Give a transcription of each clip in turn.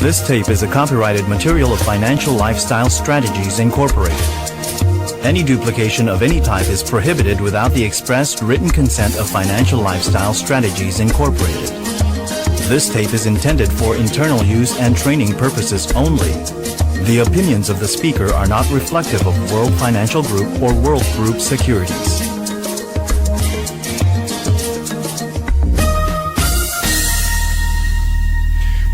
This tape is a copyrighted material of Financial Lifestyle Strategies Incorporated. Any duplication of any type is prohibited without the express written consent of Financial Lifestyle Strategies Incorporated. This tape is intended for internal use and training purposes only. The opinions of the speaker are not reflective of World Financial Group or World Group Securities.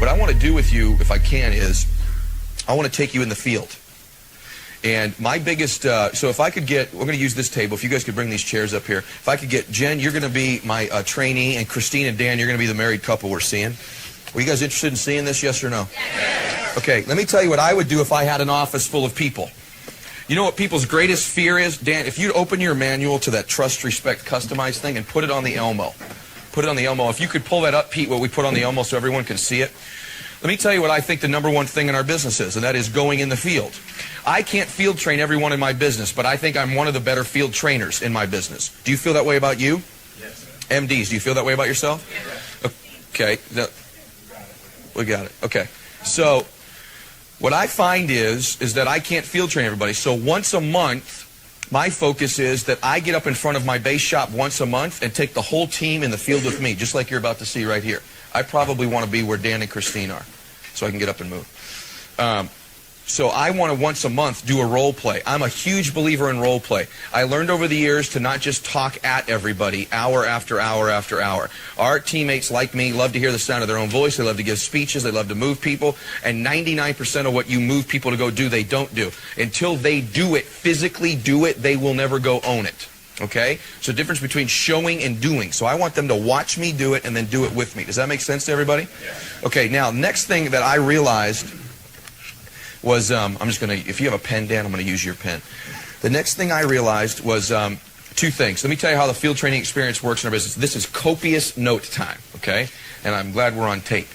What I want to do with you, if I can, is I want to take you in the field. And my biggest, so if I could get, we're going to use this table. If you guys could bring these chairs up here. If I could get, Jen, you're going to be my trainee, and Christine and Dan, you're going to be the married couple we're seeing. Were you guys interested in seeing this, yes or no? Yes. Okay, let me tell you what I would do if I had an office full of people. You know what people's greatest fear is? Dan, if you'd open your manual to that trust, respect, customize thing and put it on the Elmo. Put it on the Elmo. If you could pull that up, Pete, what we put on the Elmo so everyone can see it. Let me tell you what I think the number one thing in our business is, and that is going in the field. I can't field train everyone in my business, but I think I'm one of the better field trainers in my business. Do you feel that way about you? Yes, sir. MDs, do you feel that way about yourself? Yes. Okay. We got it. Okay. So what I find is that I can't field train everybody. So once a month, my focus is that I get up in front of my base shop once a month and take the whole team in the field with me, just like you're about to see right here. I probably want to be where Dan and Christine are, so I can get up and move. So I want to once a month do a role play. I'm a huge believer in role play. I learned over the years to not just talk at everybody hour after hour after hour. Our teammates like me love to hear the sound of their own voice. They love to give speeches. They love to move people. And 99% of what you move people to go do, they don't do. Until they do it, physically do it, they will never go own it. Okay? So the difference between showing and doing. So I want them to watch me do it and then do it with me. Does that make sense to everybody? Yeah. Okay, now, next thing that I realized was, I'm just going to, if you have a pen, Dan, I'm going to use your pen. The next thing I realized was two things. Let me tell you how the field training experience works in our business. This is copious note time, okay? And I'm glad we're on tape.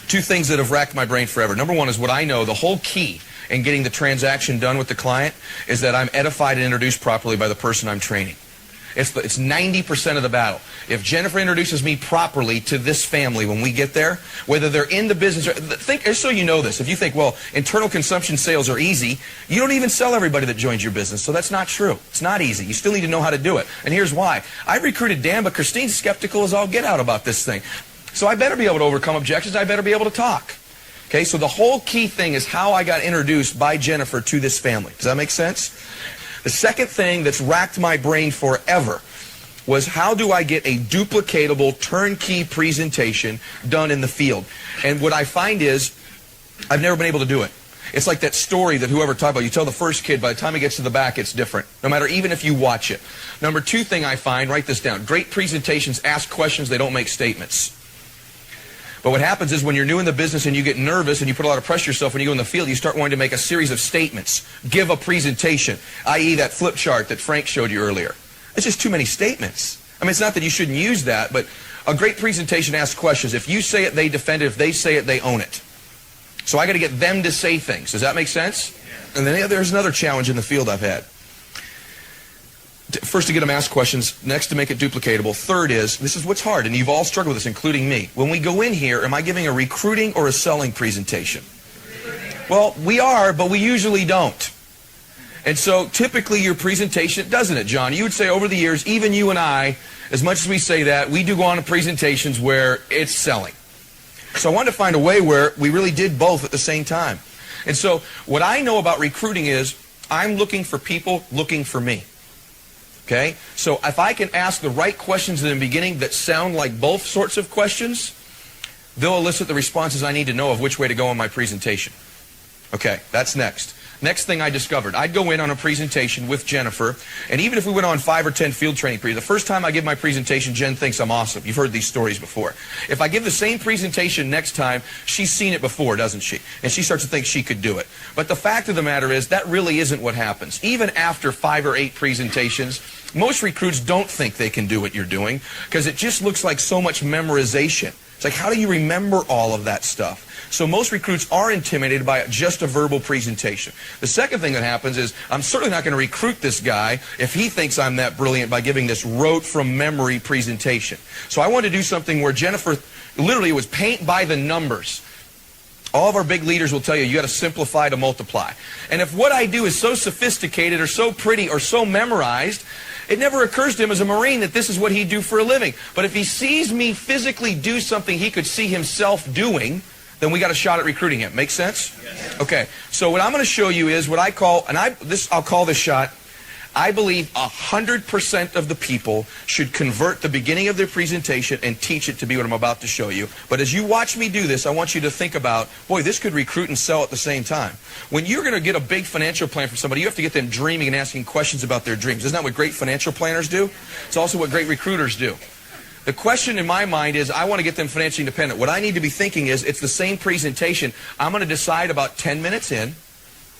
Two things that have racked my brain forever. Number one is what I know, the whole key in getting the transaction done with the client is that I'm edified and introduced properly by the person I'm training. It's 90% of the battle. If Jennifer introduces me properly to this family when we get there, whether they're in the business or think, just so you know this, if you think, well, internal consumption sales are easy, you don't even sell everybody that joins your business, so that's not true. It's not easy. You still need to know how to do it. And here's why. I recruited Dan, but Christine's skeptical as all get out about this thing. So I better be able to overcome objections. I better be able to talk. Okay, so the whole key thing is how I got introduced by Jennifer to this family. Does that make sense? The second thing that's racked my brain forever was how do I get a duplicatable turnkey presentation done in the field? And what I find is I've never been able to do it. It's like that story that whoever talked about, you tell the first kid, by the time he gets to the back, it's different. No matter, even if you watch it. Number two thing I find, write this down, great presentations ask questions, they don't make statements. But what happens is when you're new in the business and you get nervous and you put a lot of pressure on yourself when you go in the field, you start wanting to make a series of statements. Give a presentation, i.e. that flip chart that Frank showed you earlier. It's just too many statements. I mean, it's not that you shouldn't use that, but a great presentation asks questions. If you say it, they defend it. If they say it, they own it. So I got to get them to say things. Does that make sense? And then there's another challenge in the field I've had. First, to get them asked questions. Next, to make it duplicatable. Third is, this is what's hard, and you've all struggled with this, including me. When we go in here, am I giving a recruiting or a selling presentation? Well, we are, but we usually don't. And so, typically, your presentation, doesn't it, John? You would say over the years, even you and I, as much as we say that, we do go on to presentations where it's selling. So I wanted to find a way where we really did both at the same time. And so, what I know about recruiting is, I'm looking for people looking for me. Okay? So if I can ask the right questions in the beginning that sound like both sorts of questions, they'll elicit the responses I need to know of which way to go in my presentation. Okay, that's next. Next thing I discovered, I'd go in on a presentation with Jennifer, and even if we went on 5 or 10 field training periods, the first time I give my presentation, Jen thinks I'm awesome. You've heard these stories before. If I give the same presentation next time, she's seen it before, doesn't she? And she starts to think she could do it. But the fact of the matter is, that really isn't what happens. Even after 5 or 8 presentations, most recruits don't think they can do what you're doing, because it just looks like so much memorization. It's like, how do you remember all of that stuff? So most recruits are intimidated by just a verbal presentation. The second thing that happens is, I'm certainly not going to recruit this guy if he thinks I'm that brilliant by giving this rote from memory presentation. So I wanted to do something where Jennifer, literally it was paint by the numbers. All of our big leaders will tell you, you got to simplify to multiply. And if what I do is so sophisticated or so pretty or so memorized, it never occurs to him as a Marine that this is what he'd do for a living. But if he sees me physically do something he could see himself doing, then we got a shot at recruiting him. Make sense? Yes. Okay. So what I'm going to show you is what I call, and I'll call this shot, I believe 100% of the people should convert the beginning of their presentation and teach it to be what I'm about to show you. But as you watch me do this, I want you to think about, boy, this could recruit and sell at the same time. When you're going to get a big financial plan from somebody, you have to get them dreaming and asking questions about their dreams. Isn't that what great financial planners do? It's also what great recruiters do. The question in my mind is, I want to get them financially independent. What I need to be thinking is, it's the same presentation. I'm going to decide about 10 minutes in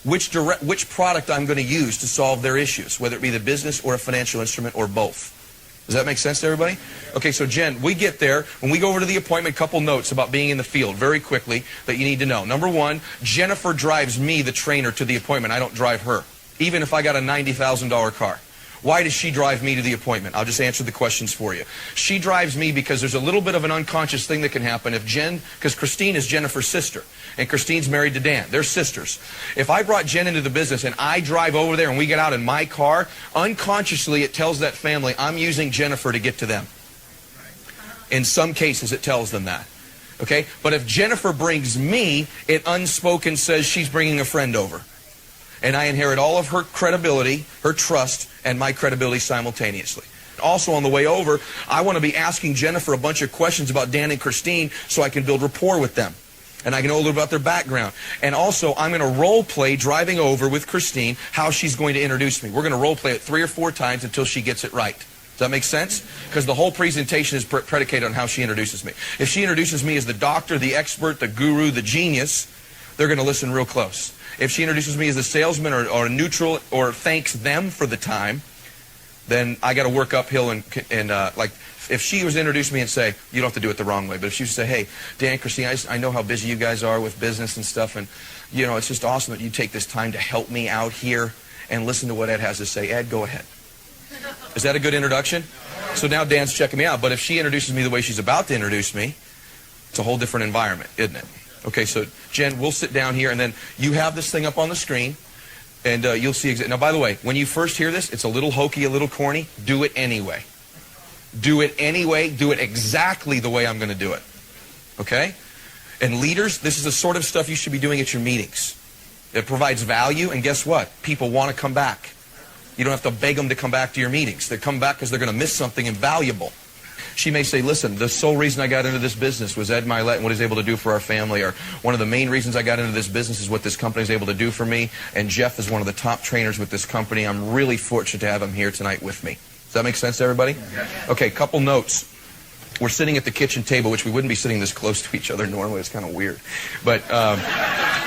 which product I'm going to use to solve their issues, whether it be the business or a financial instrument or both. Does that make sense to everybody? Okay, so Jen, we get there. When we go over to the appointment, a couple notes about being in the field very quickly that you need to know. Number one, Jennifer drives me, the trainer, to the appointment. I don't drive her, even if I got a $90,000 car. Why does she drive me to the appointment? I'll just answer the questions for you. She drives me because there's a little bit of an unconscious thing that can happen if because Christine is Jennifer's sister, and Christine's married to Dan. They're sisters. If I brought Jen into the business and I drive over there and we get out in my car, unconsciously it tells that family I'm using Jennifer to get to them. In some cases it tells them that. Okay? But if Jennifer brings me, it unspoken says she's bringing a friend over. And I inherit all of her credibility, her trust, and my credibility simultaneously. Also, on the way over, I want to be asking Jennifer a bunch of questions about Dan and Christine so I can build rapport with them. And I can know a little about their background. And also, I'm going to role play driving over with Christine how she's going to introduce me. We're going to role play it 3 or 4 times until she gets it right. Does that make sense? Because the whole presentation is predicated on how she introduces me. If she introduces me as the doctor, the expert, the guru, the genius, they're going to listen real close. If she introduces me as a salesman or a neutral or thanks them for the time, then I got to work uphill and like if she was to introduce me and say, you don't have to do it the wrong way, but if she was to say, hey, Dan, Christine, I know how busy you guys are with business and stuff, and you know, it's just awesome that you take this time to help me out here and listen to what Ed has to say. Ed, go ahead. Is that a good introduction? So now Dan's checking me out, but if she introduces me the way she's about to introduce me, it's a whole different environment, isn't it? Okay, so Jen, we'll sit down here, and then you have this thing up on the screen, and you'll see. Now, by the way, when you first hear this, it's a little hokey, a little corny. Do it anyway. Do it anyway. Do it exactly the way I'm going to do it. Okay? And leaders, this is the sort of stuff you should be doing at your meetings. It provides value, and guess what? People want to come back. You don't have to beg them to come back to your meetings. They come back because they're going to miss something invaluable. She may say, listen, the sole reason I got into this business was Ed Milet and what he's able to do for our family, or one of the main reasons I got into this business is what this company is able to do for me, and Jeff is one of the top trainers with this company. I'm really fortunate to have him here tonight with me. Does that make sense to everybody? Okay, couple notes. We're sitting at the kitchen table, which we wouldn't be sitting this close to each other normally. It's kind of weird. But,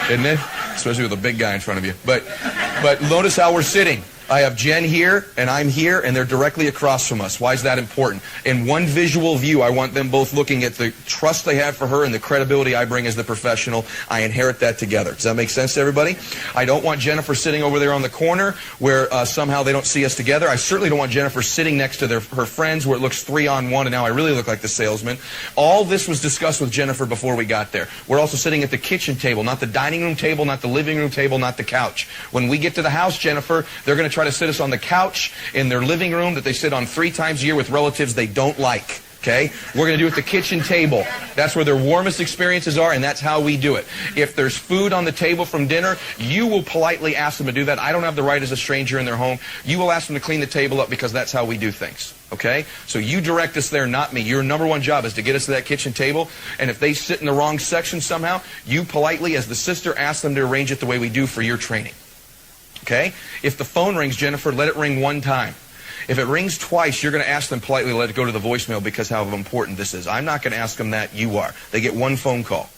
isn't it? Especially with a big guy in front of you. But notice how we're sitting. I have Jen here, and I'm here, and they're directly across from us. Why is that important? In one visual view, I want them both looking at the trust they have for her and the credibility I bring as the professional. I inherit that together. Does that make sense to everybody? I don't want Jennifer sitting over there on the corner where somehow they don't see us together. I certainly don't want Jennifer sitting next to her friends where it looks 3-on-1, and now I really look like the salesman. All this was discussed with Jennifer before we got there. We're also sitting at the kitchen table, not the dining room table, not the living room table, not the couch. When we get to the house, Jennifer, they're going to try to sit us on the couch in their living room that they sit on 3 times a year with relatives they don't like. Okay? We're going to do it at the kitchen table. That's where their warmest experiences are, and that's how we do it. If there's food on the table from dinner, you will politely ask them to do that. I don't have the right as a stranger in their home. You will ask them to clean the table up because that's how we do things. Okay? So you direct us there, not me. Your number one job is to get us to that kitchen table, and if they sit in the wrong section somehow, you politely, as the sister, ask them to arrange it the way we do for your training. Okay? If the phone rings, Jennifer, let it ring 1 time. If it rings twice, you're going to ask them politely to let it go to the voicemail because how important this is. I'm not going to ask them that. You are. They get 1 phone call.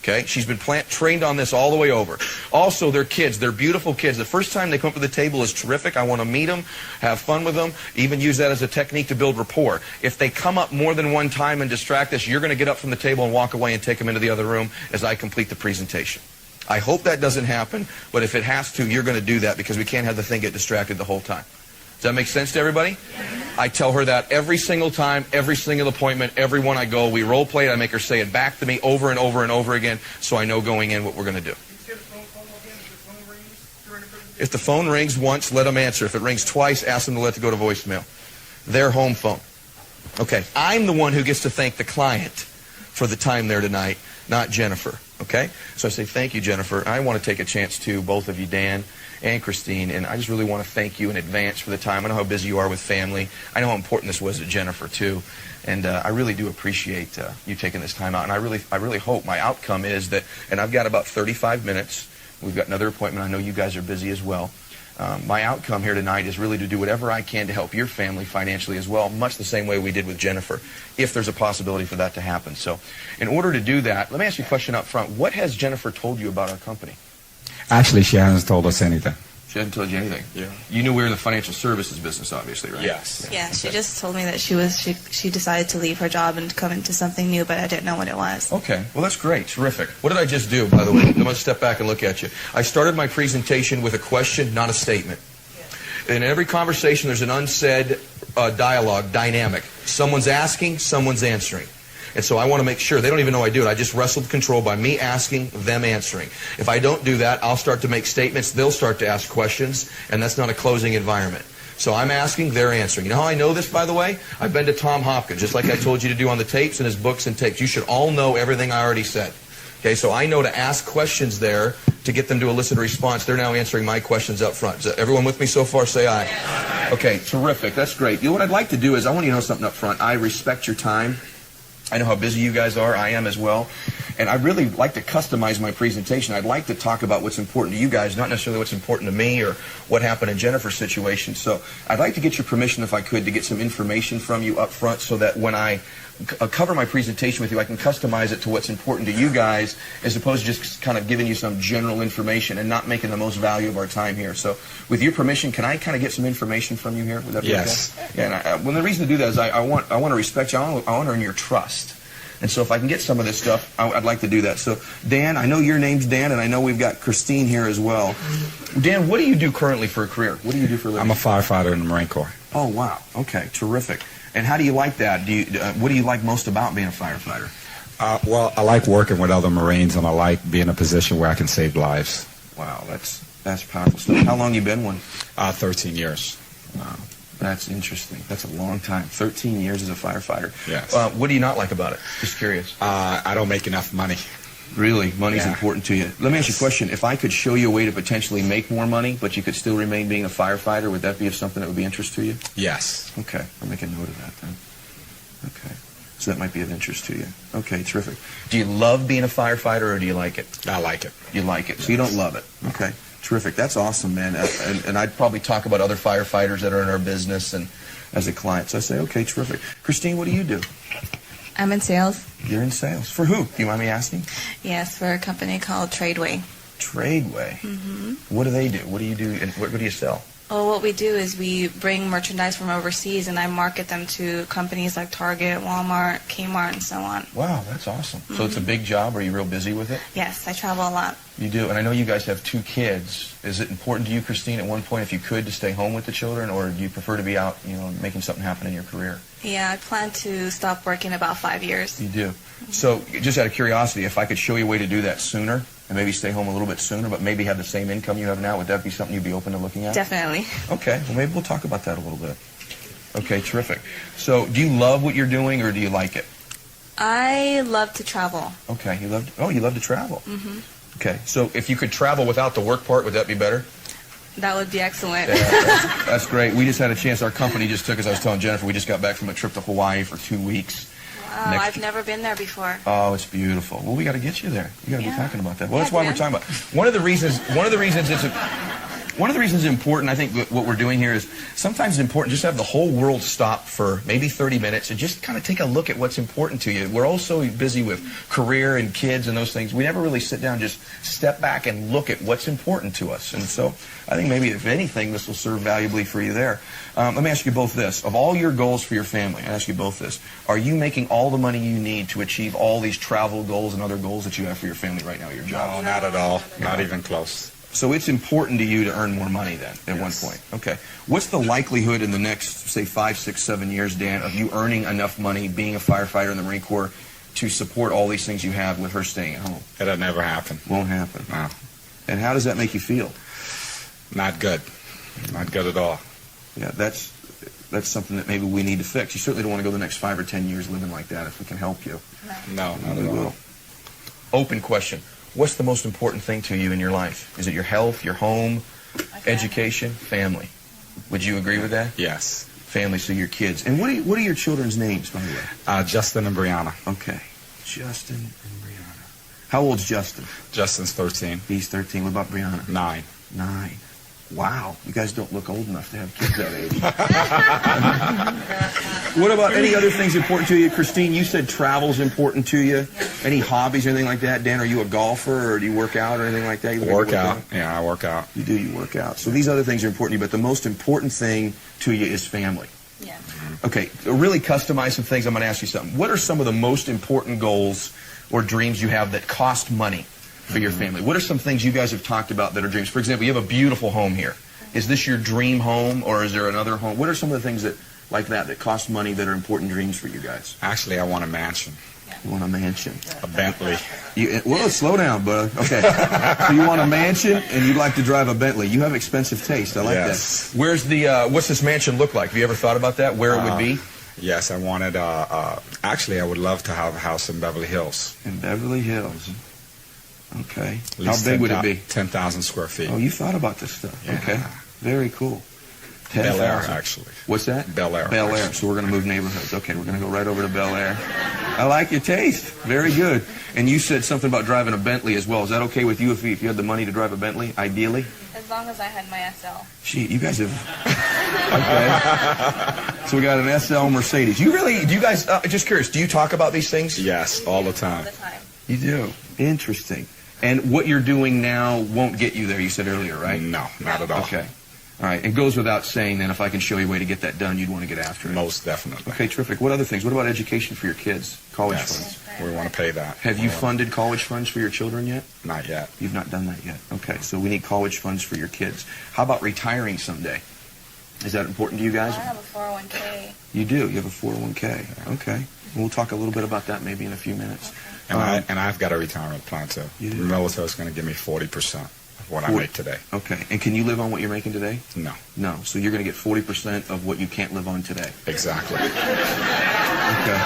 Okay? She's been trained on this all the way over. Also, they're kids. They're beautiful kids. The first time they come up to the table is terrific. I want to meet them, have fun with them, even use that as a technique to build rapport. If they come up more than 1 time and distract us, you're going to get up from the table and walk away and take them into the other room as I complete the presentation. I hope that doesn't happen, but if it has to, you're going to do that because we can't have the thing get distracted the whole time. Does that make sense to everybody? I tell her that every single time, every single appointment, everyone I go, we role play it. I make her say it back to me over and over and over again so I know going in what we're going to do. If the phone rings once, let them answer. If it rings twice, ask them to let it go to voicemail. Their home phone. Okay, I'm the one who gets to thank the client for the time there tonight, not Jennifer. Okay? So I say, thank you, Jennifer. I want to take a chance to, both of you, Dan and Christine, and I just really want to thank you in advance for the time. I know how busy you are with family. I know how important this was to Jennifer, too. And I really do appreciate you taking this time out. And I really hope my outcome is that, and I've got about 35 minutes. We've got another appointment. I know you guys are busy as well. My outcome here tonight is really to do whatever I can to help your family financially as well, much the same way we did with Jennifer, if there's a possibility for that to happen. So in order to do that, let me ask you a question up front. What has Jennifer told you about our company? Actually, she hasn't told us anything. She hasn't told you anything? Yeah. You knew we were in the financial services business, obviously, right? Yes. Yeah, she just told me that she decided to leave her job and come into something new, but I didn't know what it was. Okay, well that's great, terrific. What did I just do, by the way? I'm going to step back and look at you. I started my presentation with a question, not a statement. In every conversation, there's an unsaid dialogue, dynamic. Someone's asking, someone's answering. And so I want to make sure, they don't even know I do it. I just wrestled control by me asking, them answering. If I don't do that, I'll start to make statements, they'll start to ask questions, and that's not a closing environment. So I'm asking, they're answering. You know how I know this, by the way? I've been to Tom Hopkins, just like I told you to do on the tapes and his books and tapes. You should all know everything I already said. Okay, so I know to ask questions there to get them to elicit a response. They're now answering my questions up front. Is everyone with me so far? Say aye. Okay, terrific. That's great. You know what I'd like to do is, I want you to know something up front. I respect your time. I know how busy you guys are. I am as well. And I really like to customize my presentation. I'd like to talk about what's important to you guys, not necessarily what's important to me or what happened in Jennifer's situation. So I'd like to get your permission, if I could, to get some information from you up front so that when I cover my presentation with you, I can customize it to what's important to you guys, as opposed to just kind of giving you some general information and not making the most value of our time here. So with your permission, can I kind of get some information from you here? Would that be Yes. okay? Yeah, and well, the reason to do that is I want to respect you. I want to earn your trust. And so if I can get some of this stuff, I'd like to do that. So Dan, I know your name's Dan, and I know we've got Christine here as well. Dan, what do you do currently for a career? What do you do for a living? I'm a firefighter in the Marine Corps. Oh, wow. Okay, terrific. And how do you like that? What do you like most about being a firefighter? Well, I like working with other Marines, and I like being in a position where I can save lives. Wow, that's powerful stuff. How long you been one? 13 years. Wow, that's interesting. That's a long time. 13 years as a firefighter. Yes. What do you not like about it? Just curious. I don't make enough money. Really? Money's Yeah. important to you. Let me ask you a question. If I could show you a way to potentially make more money, but you could still remain being a firefighter, would that be something that would be of interest to you? Yes. Okay, I'll make a note of that then. Okay, so that might be of interest to you. Okay, terrific. Do you love being a firefighter, or do you like it? I like it. You like it, so you don't love it. Okay, terrific. That's awesome, man. And I'd probably talk about other firefighters that are in our business and as a client. So I say, okay, terrific. Christine, what do you do? I'm in sales. You're in sales. For who? Do you mind me asking? Yes, for a company called Tradeway. Tradeway. Mm-hmm. What do they do? What do you do? And what do you sell? Well, what we do is we bring merchandise from overseas, and I market them to companies like Target, Walmart, Kmart, and so on. Wow, that's awesome. So it's a big job. Are you real busy with it? Yes, I travel a lot. You do, and I know you guys have 2 kids. Is it important to you, Christine, at one point, if you could, to stay home with the children, or do you prefer to be out, making something happen in your career? Yeah, I plan to stop working in about 5 years. You do. So, just out of curiosity, if I could show you a way to do that sooner, and maybe stay home a little bit sooner, but maybe have the same income you have now, would that be something you'd be open to looking at? Definitely. Okay, well, maybe we'll talk about that a little bit. Okay, terrific. So, do you love what you're doing, or do you like it? I love to travel. Okay, you love to travel. Mm-hmm. Okay, so if you could travel without the work part, would that be better? That would be excellent. Yeah, that's great. We just had a chance. Our company just took, as I was telling Jennifer, we just got back from a trip to Hawaii for 2 weeks. Wow, I've never been there before. Oh, it's beautiful. Well, we got to get you there. You got to be talking about that. Well, Yeah, that's why Dan. we're talking about. One of the reasons it's important, I think, what we're doing here is sometimes it's important just to have the whole world stop for maybe 30 minutes and just kind of take a look at what's important to you. We're all so busy with career and kids and those things. We never really sit down, just step back and look at what's important to us. And so I think maybe, if anything, this will serve valuably for you there. Let me ask you both this. Of all your goals for your family, I ask you both this. Are you making all the money you need to achieve all these travel goals and other goals that you have for your family right now, your job? No, not at all. Not even close. So it's important to you to earn more money then at one point. Okay. What's the likelihood in the next, say, 5, 6, 7 years, Dan, of you earning enough money being a firefighter in the Marine Corps to support all these things you have with her staying at home? It'll never happen. Won't happen. No. And how does that make you feel? Not good. Not good at all. Yeah, that's something that maybe we need to fix. You certainly don't want to go the next 5 or 10 years living like that if we can help you. No, not We at all. will. Open question. What's the most important thing to you in your life? Is it your health, your home, education, family? Would you agree with that? Yes. Family, so your kids. And what are your children's names, by the way? Justin and Brianna. Okay. Justin and Brianna. How old's Justin? Justin's 13. He's 13. What about Brianna? 9. 9. Wow. You guys don't look old enough to have kids that age. What about any other things important to you? Christine, you said travel's important to you. Any hobbies or anything like that? Dan, are you a golfer or do you work out or anything like that? Work out. Yeah, I work out. You do, you work out. So these other things are important to you, but the most important thing to you is family. Yeah. Okay, to really customize some things, I'm going to ask you something. What are some of the most important goals or dreams you have that cost money for your family? What are some things you guys have talked about that are dreams? For example, you have a beautiful home here. Is this your dream home or is there another home? What are some of the things that like that cost money that are important dreams for you guys? Actually, I want a mansion. You want a mansion. A Bentley. Well, slow down, bud. Okay. So you want a mansion and you'd like to drive a Bentley. You have expensive taste. I like Yes. that. Where's the, what's this mansion look like? Have you ever thought about that? Where it would be? Yes, I wanted, actually, I would love to have a house in Beverly Hills. In Beverly Hills. Okay. At How least big would it be? 10,000 square feet. Oh, you thought about this stuff. Yeah. Okay. Very cool. Bel Air, 10,000. actually. What's that? Bel Air. Bel Air. actually. So we're going to move neighborhoods. Okay, we're going to go right over to Bel Air. I like your taste. Very good. And you said something about driving a Bentley as well. Is that okay with you if you had the money to drive a Bentley, ideally? As long as I had my SL. Gee, you guys have... Okay. So we got an SL Mercedes. Do you guys, just curious, do you talk about these things? Yes, all the All time. the time. You do. Interesting. And what you're doing now won't get you there, you said earlier, right? No, not at all. Okay. All right. It goes without saying, then, if I can show you a way to get that done, you'd want to get after it. Most definitely. Okay, terrific. What other things? What about education for your kids? College Yes, funds? we want to pay that. Have you funded college funds for your children yet? Not yet. You've not done that yet. Okay, so we need college funds for your kids. How about retiring someday? Is that important to you guys? I have a 401k. You do. You have a 401k. Okay. We'll talk a little bit about that maybe in a few minutes. And I've got a retirement plan, too. You do? The military is going to give me 40% of what I Forty- make today. Okay. And can you live on what you're making today? No, No. So you're going to get 40% of what you can't live on today. exactly. Okay.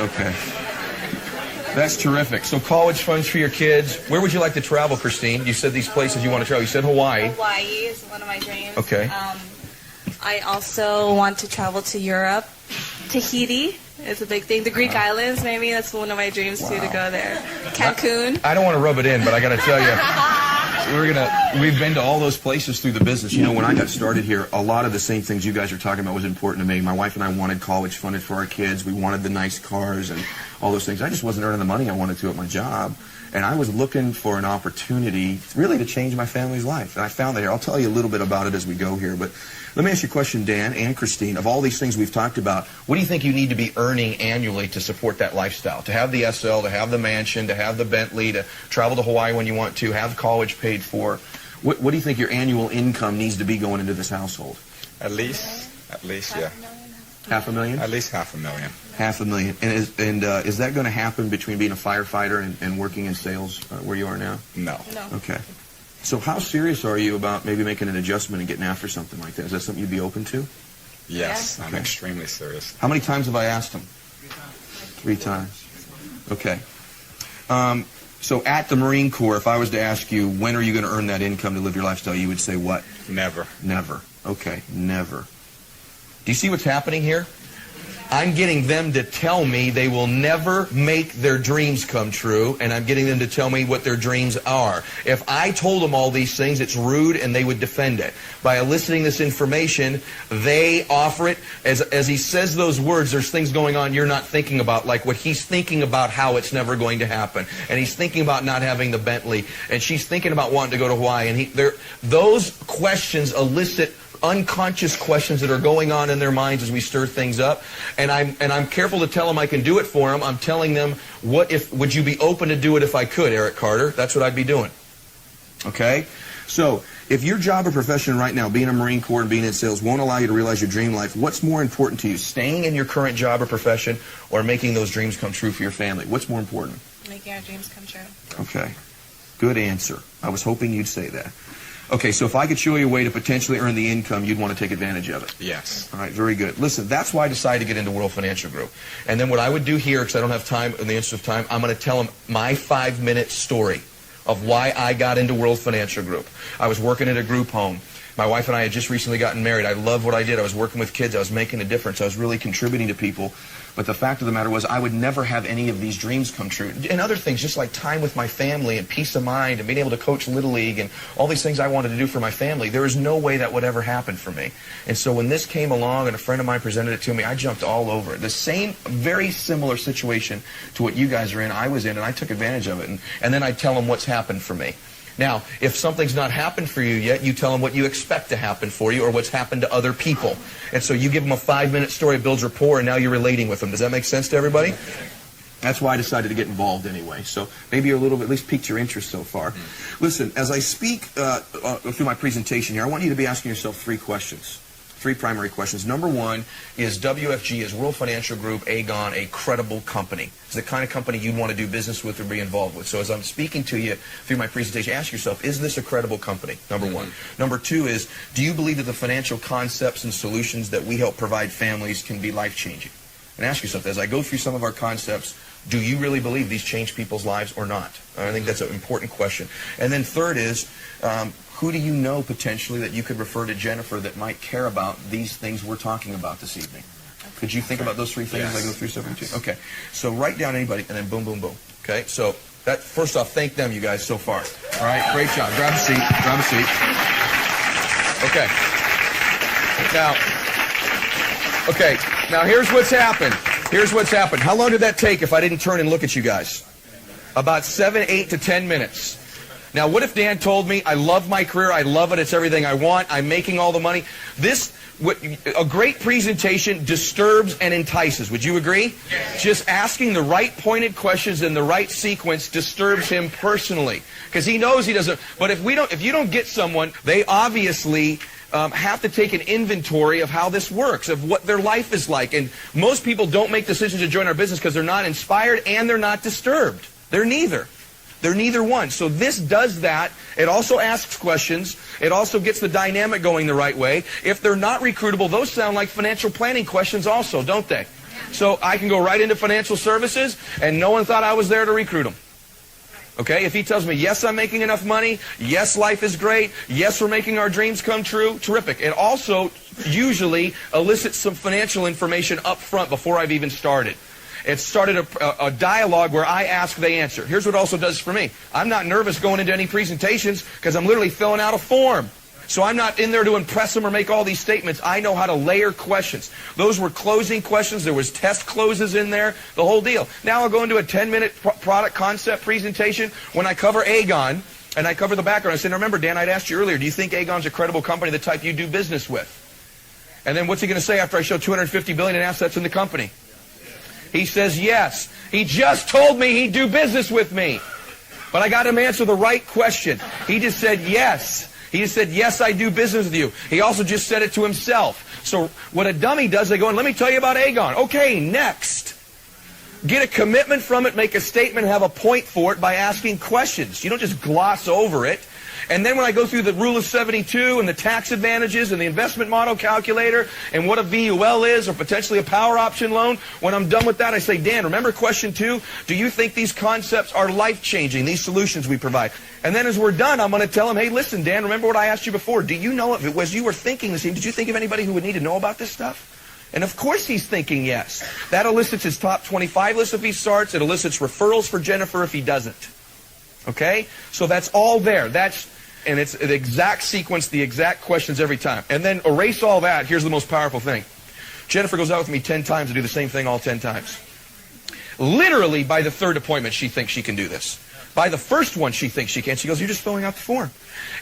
Okay. That's terrific. So college funds for your kids. Where would you like to travel, Christine? You said these places you want to travel. You said Hawaii. Hawaii is one of my dreams. Okay. I also want to travel to Europe. Tahiti is a big thing. The Greek islands, maybe. That's one of my dreams, too, to go there. Cancun. I don't want to rub it in, but I got to tell you, we've been to all those places through the business. You know, when I got started here, a lot of the same things you guys are talking about was important to me. My wife and I wanted college funded for our kids. We wanted the nice cars and all those things. I just wasn't earning the money I wanted to at my job. And I was looking for an opportunity really to change my family's life. And I found that here. I'll tell you a little bit about it as we go here. But let me ask you a question, Dan and Christine. Of all these things we've talked about, what do you think you need to be earning annually to support that lifestyle? To have the SL, to have the mansion, to have the Bentley, to travel to Hawaii when you want to, have college paid for. What do you think your annual income needs to be going into this household? At least, yeah. $500,000? At least $500,000. $500,000. And is that going to happen between being a firefighter and working in sales where you are now? No. No. Okay. So how serious are you about maybe making an adjustment and getting after something like that? Is that something you'd be open to? Yes, Yeah. I'm extremely serious. How many times have I asked him? 3 times. Okay. So at the Marine Corps, if I was to ask you, when are you going to earn that income to live your lifestyle, you would say what? Never. Never. Okay, never. Do you see what's happening here? I'm getting them to tell me they will never make their dreams come true, and I'm getting them to tell me what their dreams are. If I told them all these things, it's rude, and they would defend it. By eliciting this information, they offer it. As he says those words, there's things going on you're not thinking about, like what he's thinking about how it's never going to happen. And he's thinking about not having the Bentley, and she's thinking about wanting to go to Hawaii. And those questions elicit unconscious questions that are going on in their minds as we stir things up. And I'm careful to tell them I can do it for them. I'm telling them, would you be open to do it if I could, Eric Carter? That's what I'd be doing. Okay? So, if your job or profession right now, being a Marine Corps and being in sales, won't allow you to realize your dream life, what's more important to you? Staying in your current job or profession or making those dreams come true for your family? What's more important? Making our dreams come true. Okay. Good answer. I was hoping you'd say that. Okay, so if I could show you a way to potentially earn the income, you'd want to take advantage of it. Yes. All right, very good. Listen, that's why I decided to get into World Financial Group. And then what I would do here, because I don't have time, in the interest of time, I'm going to tell them my 5-minute story of why I got into World Financial Group. I was working at a group home. My wife and I had just recently gotten married. I loved what I did. I was working with kids. I was making a difference. I was really contributing to people. But the fact of the matter was I would never have any of these dreams come true. And other things, just like time with my family and peace of mind and being able to coach Little League and all these things I wanted to do for my family, there is no way that would ever happen for me. And so when this came along and a friend of mine presented it to me, I jumped all over it. The same, very similar situation to what you guys are in, I was in, and I took advantage of it. And then I'd tell them what's happened for me. Now, if something's not happened for you yet, you tell them what you expect to happen for you or what's happened to other people. And so you give them a 5-minute story, it builds rapport, and now you're relating with them. Does that make sense to everybody? That's why I decided to get involved anyway. So maybe you're a little bit, at least piqued your interest so far. Listen, as I speak through my presentation here, I want you to be asking yourself 3 questions. 3 primary questions. Number 1 is WFG, is World Financial Group, Aegon, a credible company? Is the kind of company you'd want to do business with or be involved with? So as I'm speaking to you through my presentation, ask yourself, is this a credible company? Number 1. Number 2 is, do you believe that the financial concepts and solutions that we help provide families can be life-changing? And ask yourself, as I go through some of our concepts, do you really believe these change people's lives or not? I think that's an important question. And then third is, who do you know potentially that you could refer to Jennifer that might care about these things we're talking about this evening? Could you think about those 3 things as I go through 17? Okay. So write down anybody and then boom, boom, boom. Okay. So that, first off, thank them, you guys, so far. All right. Great job. Grab a seat. Grab a seat. Okay. Now here's what's happened. Here's what's happened. How long did that take if I didn't turn and look at you guys? About 7, 8 to 10 minutes. Now, what if Dan told me, I love my career, I love it, it's everything I want, I'm making all the money? A great presentation disturbs and entices. Would you agree? Yes. Just asking the right pointed questions in the right sequence disturbs him personally. Because he knows he doesn't. But if you don't get someone, they obviously have to take an inventory of how this works, of what their life is like. And most people don't make decisions to join our business because they're not inspired and they're not disturbed. They're neither. They're neither one. So this does that. It also asks questions. It also gets the dynamic going the right way. If they're not recruitable, those sound like financial planning questions also, don't they? So I can go right into financial services, and no one thought I was there to recruit them. Okay? If he tells me, yes, I'm making enough money, yes, life is great, yes, we're making our dreams come true, terrific. It also usually elicits some financial information up front before I've even started. It started a dialogue where I ask, they answer. Here's what it also does for me. I'm not nervous going into any presentations because I'm literally filling out a form. So I'm not in there to impress them or make all these statements. I know how to layer questions. Those were closing questions. There was test closes in there, the whole deal. Now I'll go into a 10-minute product concept presentation when I cover Aegon and I cover the background. I said, remember, Dan, I'd asked you earlier, do you think Aegon's a credible company, the type you do business with? And then what's he going to say after I show $250 billion in assets in the company? He says yes. He just told me he'd do business with me. But I got him to answer the right question. He just said yes. He just said, yes, I do business with you. He also just said it to himself. So what a dummy does, they go, and let me tell you about Aegon. Okay, next. Get a commitment from it, make a statement, have a point for it by asking questions. You don't just gloss over it. And then when I go through the rule of 72 and the tax advantages and the investment model calculator and what a VUL is or potentially a power option loan, when I'm done with that, I say, Dan, remember question 2? Do you think these concepts are life-changing, these solutions we provide? And then as we're done, I'm going to tell him, hey, listen, Dan, remember what I asked you before? Do you know, if it was you were thinking this, did you think of anybody who would need to know about this stuff? And of course he's thinking yes. That elicits his top 25 list if he starts. It elicits referrals for Jennifer if he doesn't. Okay? So that's all there. And it's the exact sequence, the exact questions every time. And then erase all that. Here's the most powerful thing. Jennifer goes out with me 10 times to do the same thing all 10 times. Literally, by the 3rd appointment, she thinks she can do this. By the first one she thinks she can, she goes, you're just filling out the form.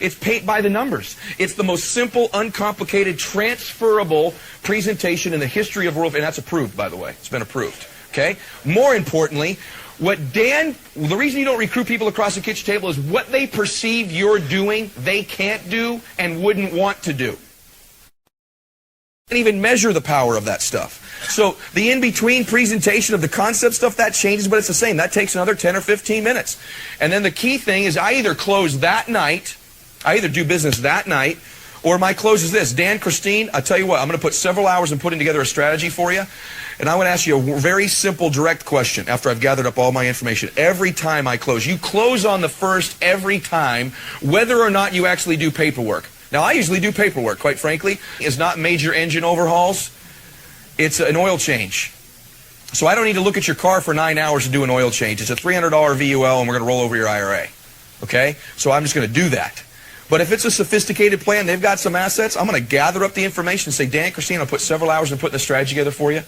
It's paid by the numbers. It's the most simple, uncomplicated, transferable presentation in the history of the world, and that's approved, by the way. It's been approved. Okay? More importantly, the reason you don't recruit people across the kitchen table is what they perceive you're doing, they can't do and wouldn't want to do. Can't even measure the power of that stuff. So the in-between presentation of the concept stuff, that changes, but it's the same. That takes another 10 or 15 minutes. And then the key thing is I either close that night, I either do business that night, or my close is this. Dan, Christine, I'll tell you what, I'm going to put several hours in putting together a strategy for you. And I want to ask you a very simple, direct question after I've gathered up all my information. Every time I close, you close on the first every time, whether or not you actually do paperwork. Now, I usually do paperwork, quite frankly. It's not major engine overhauls. It's an oil change. So I don't need to look at your car for 9 hours to do an oil change. It's a $300 VUL, and we're going to roll over your IRA. Okay? So I'm just going to do that. But if it's a sophisticated plan, they've got some assets, I'm going to gather up the information and say, Dan, Christine, I'll put several hours in putting the strategy together for you.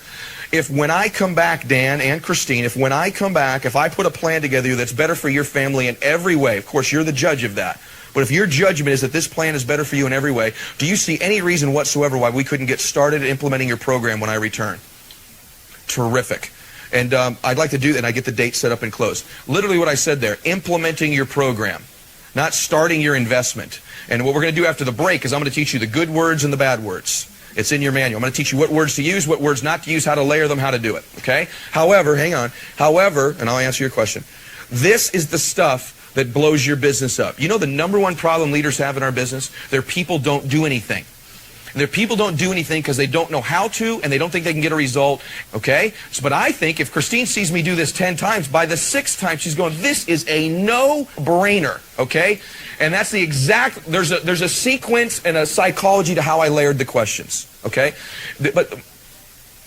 If when I come back, Dan and Christine, if when I come back, if I put a plan together that's better for your family in every way, of course, you're the judge of that. But if your judgment is that this plan is better for you in every way, do you see any reason whatsoever why we couldn't get started implementing your program when I return? Terrific. And I'd like to do that, and I get the date set up and closed. Literally what I said there, implementing your program, not starting your investment. And what we're going to do after the break is I'm going to teach you the good words and the bad words. It's in your manual. I'm going to teach you what words to use, what words not to use, how to layer them, how to do it. Okay? However, hang on. However, and I'll answer your question, this is the stuff that blows your business up. You know the number one problem leaders have in our business? Their people don't do anything. Their people don't do anything because they don't know how to, and they don't think they can get a result. Okay? But I think if Christine sees me do this 10 times, by the 6th time she's going, this is a no-brainer. Okay? And that's the exact, there's a sequence and a psychology to how I layered the questions. Okay?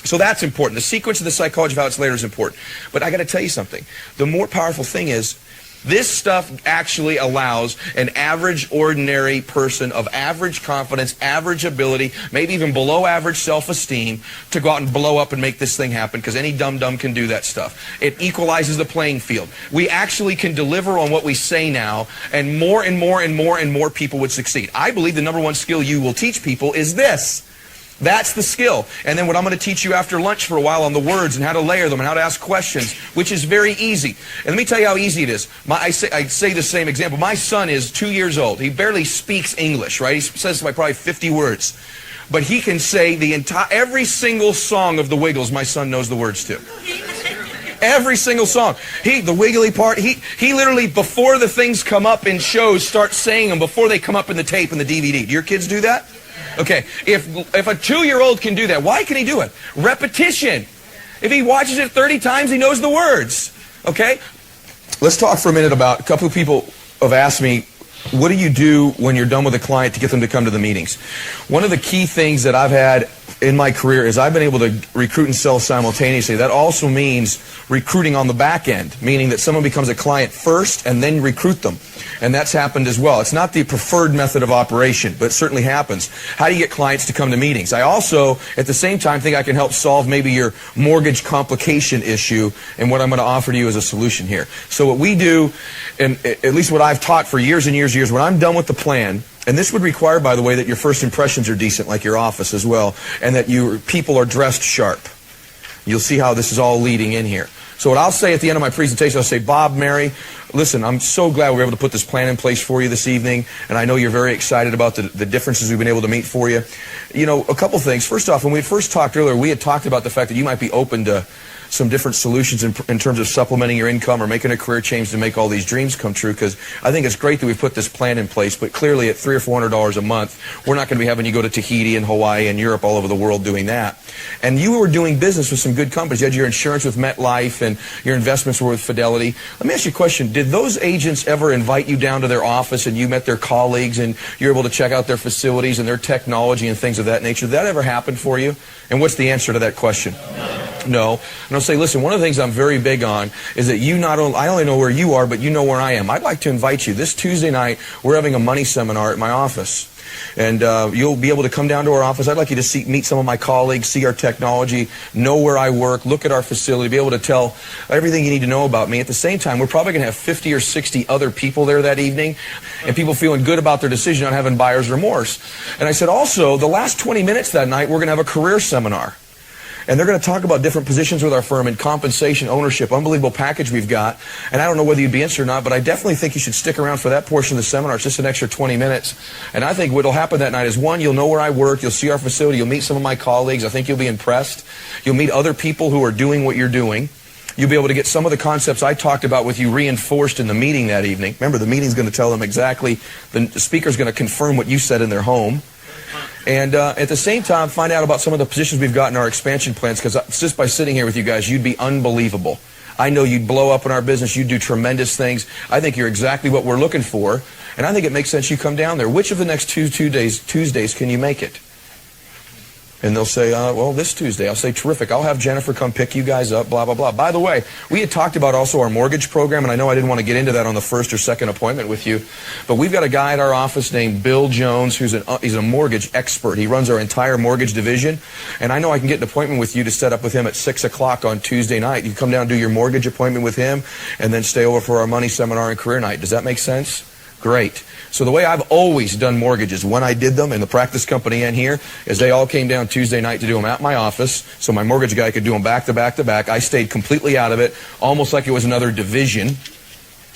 So that's important. The sequence and the psychology of how it's layered is important. But I got to tell you something. The more powerful thing is, this stuff actually allows an average, ordinary person of average confidence, average ability, maybe even below average self-esteem to go out and blow up and make this thing happen, because any dum-dum can do that stuff. It equalizes the playing field. We actually can deliver on what we say now, and more and more and more and more people would succeed. I believe the number one skill you will teach people is this. That's the skill. And then what I'm going to teach you after lunch for a while on the words and how to layer them and how to ask questions, which is very easy. And let me tell you how easy it is. I say the same example. My son is 2 years old. He barely speaks English, right? He says by probably 50 words. But he can say every single song of the Wiggles my son knows the words to. Every single song. The wiggly part, he literally, before the things come up in shows, starts saying them before they come up in the tape and the DVD. Do your kids do that? Okay, if a 2-year-old can do that, why can he do it? Repetition. If he watches it 30 times, he knows the words. Okay? Let's talk for a minute about, a couple of people have asked me, what do you do when you're done with a client to get them to come to the meetings? One of the key things that I've had in my career is I've been able to recruit and sell simultaneously. That also means recruiting on the back end, meaning that someone becomes a client first and then recruit them. And that's happened as well. It's not the preferred method of operation, but it certainly happens. How do you get clients to come to meetings? I also, at the same time, think I can help solve maybe your mortgage complication issue, and what I'm going to offer to you as a solution here. So what we do, and at least what I've taught for years and years and years, when I'm done with the plan, and this would require, by the way, that your first impressions are decent, like your office as well, and that your people are dressed sharp. You'll see how this is all leading in here. So what I'll say at the end of my presentation, I'll say, Bob, Mary, listen, I'm so glad we were able to put this plan in place for you this evening, and I know you're very excited about the differences we've been able to meet for you. You know, a couple things. First off, when we first talked earlier, we had talked about the fact that you might be open to some different solutions in terms of supplementing your income or making a career change to make all these dreams come true, because I think it's great that we've put this plan in place, but clearly at $300 or $400 a month, we're not going to be having you go to Tahiti and Hawaii and Europe, all over the world doing that. And you were doing business with some good companies. You had your insurance with MetLife and your investments were with Fidelity. Let me ask you a question. Did those agents ever invite you down to their office and you met their colleagues and you're able to check out their facilities and their technology and things of that nature? Did that ever happen for you? And what's the answer to that question? No. And I'll say, listen, one of the things I'm very big on is that I only know where you are, but you know where I am. I'd like to invite you. This Tuesday night, we're having a money seminar at my office. And you'll be able to come down to our office. I'd like you to meet some of my colleagues, see our technology, know where I work, look at our facility, be able to tell everything you need to know about me. At the same time, we're probably going to have 50 or 60 other people there that evening, and people feeling good about their decision, not having buyer's remorse. And I said, also, the last 20 minutes that night, we're going to have a career seminar. And they're going to talk about different positions with our firm and compensation, ownership, unbelievable package we've got. And I don't know whether you'd be interested or not, but I definitely think you should stick around for that portion of the seminar. It's just an extra 20 minutes. And I think what will happen that night is, one, you'll know where I work, you'll see our facility, you'll meet some of my colleagues. I think you'll be impressed. You'll meet other people who are doing what you're doing. You'll be able to get some of the concepts I talked about with you reinforced in the meeting that evening. Remember, the meeting's going to tell them exactly, the speaker's going to confirm what you said in their home. And at the same time, find out about some of the positions we've got in our expansion plans, because just by sitting here with you guys, you'd be unbelievable. I know you'd blow up in our business. You'd do tremendous things. I think you're exactly what we're looking for, and I think it makes sense you come down there. Which of the next Tuesdays can you make it? And they'll say, well, this Tuesday. I'll say, terrific. I'll have Jennifer come pick you guys up, blah, blah, blah. By the way, we had talked about also our mortgage program, and I know I didn't want to get into that on the first or second appointment with you, but we've got a guy at our office named Bill Jones who's he's a mortgage expert. He runs our entire mortgage division, and I know I can get an appointment with you to set up with him at 6 o'clock on Tuesday night. You come down and do your mortgage appointment with him, and then stay over for our money seminar and career night. Does that make sense? Great. So the way I've always done mortgages, when I did them in the practice company and here, is they all came down Tuesday night to do them at my office, so my mortgage guy could do them back to back to back. I stayed completely out of it, almost like it was another division,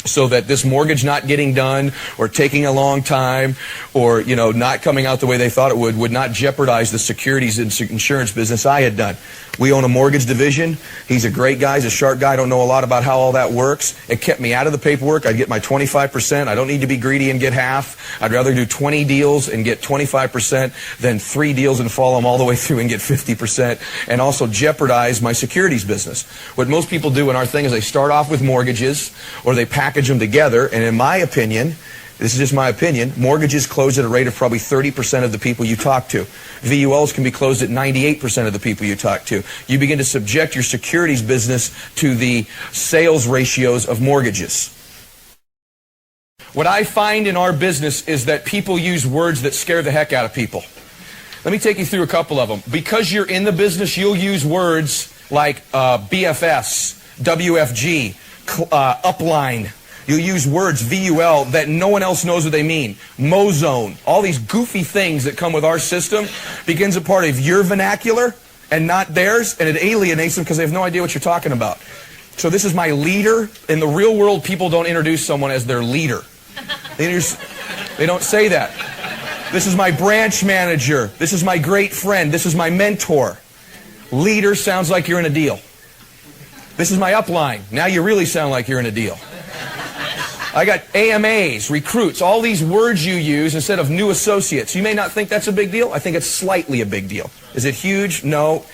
so that this mortgage not getting done or taking a long time or, you know, not coming out the way they thought it would not jeopardize the securities and insurance business I had done. We own a mortgage division. He's a great guy. He's a sharp guy. I don't know a lot about how all that works. It kept me out of the paperwork. I'd get my 25%. I don't need to be greedy and get half. I'd rather do 20 deals and get 25% than 3 deals and follow them all the way through and get 50%, and also jeopardize my securities business. What most people do in our thing is they start off with mortgages or they package them together, and in my opinion, this is just my opinion, mortgages close at a rate of probably 30% of the people you talk to. VULs can be closed at 98% of the people you talk to. You begin to subject your securities business to the sales ratios of mortgages. What I find in our business is that people use words that scare the heck out of people. Let me take you through a couple of them. Because you're in the business, you'll use words like BFS, WFG, upline. You'll use words, VUL, that no one else knows what they mean. Mozone. All these goofy things that come with our system begins a part of your vernacular and not theirs, and it alienates them because they have no idea what you're talking about. So this is my leader. In the real world, people don't introduce someone as their leader. They don't say that. This is my branch manager. This is my great friend. This is my mentor. Leader sounds like you're in a deal. This is my upline. Now you really sound like you're in a deal. I got AMAs, recruits, all these words you use instead of new associates. You may not think that's a big deal. I think it's slightly a big deal. Is it huge? No.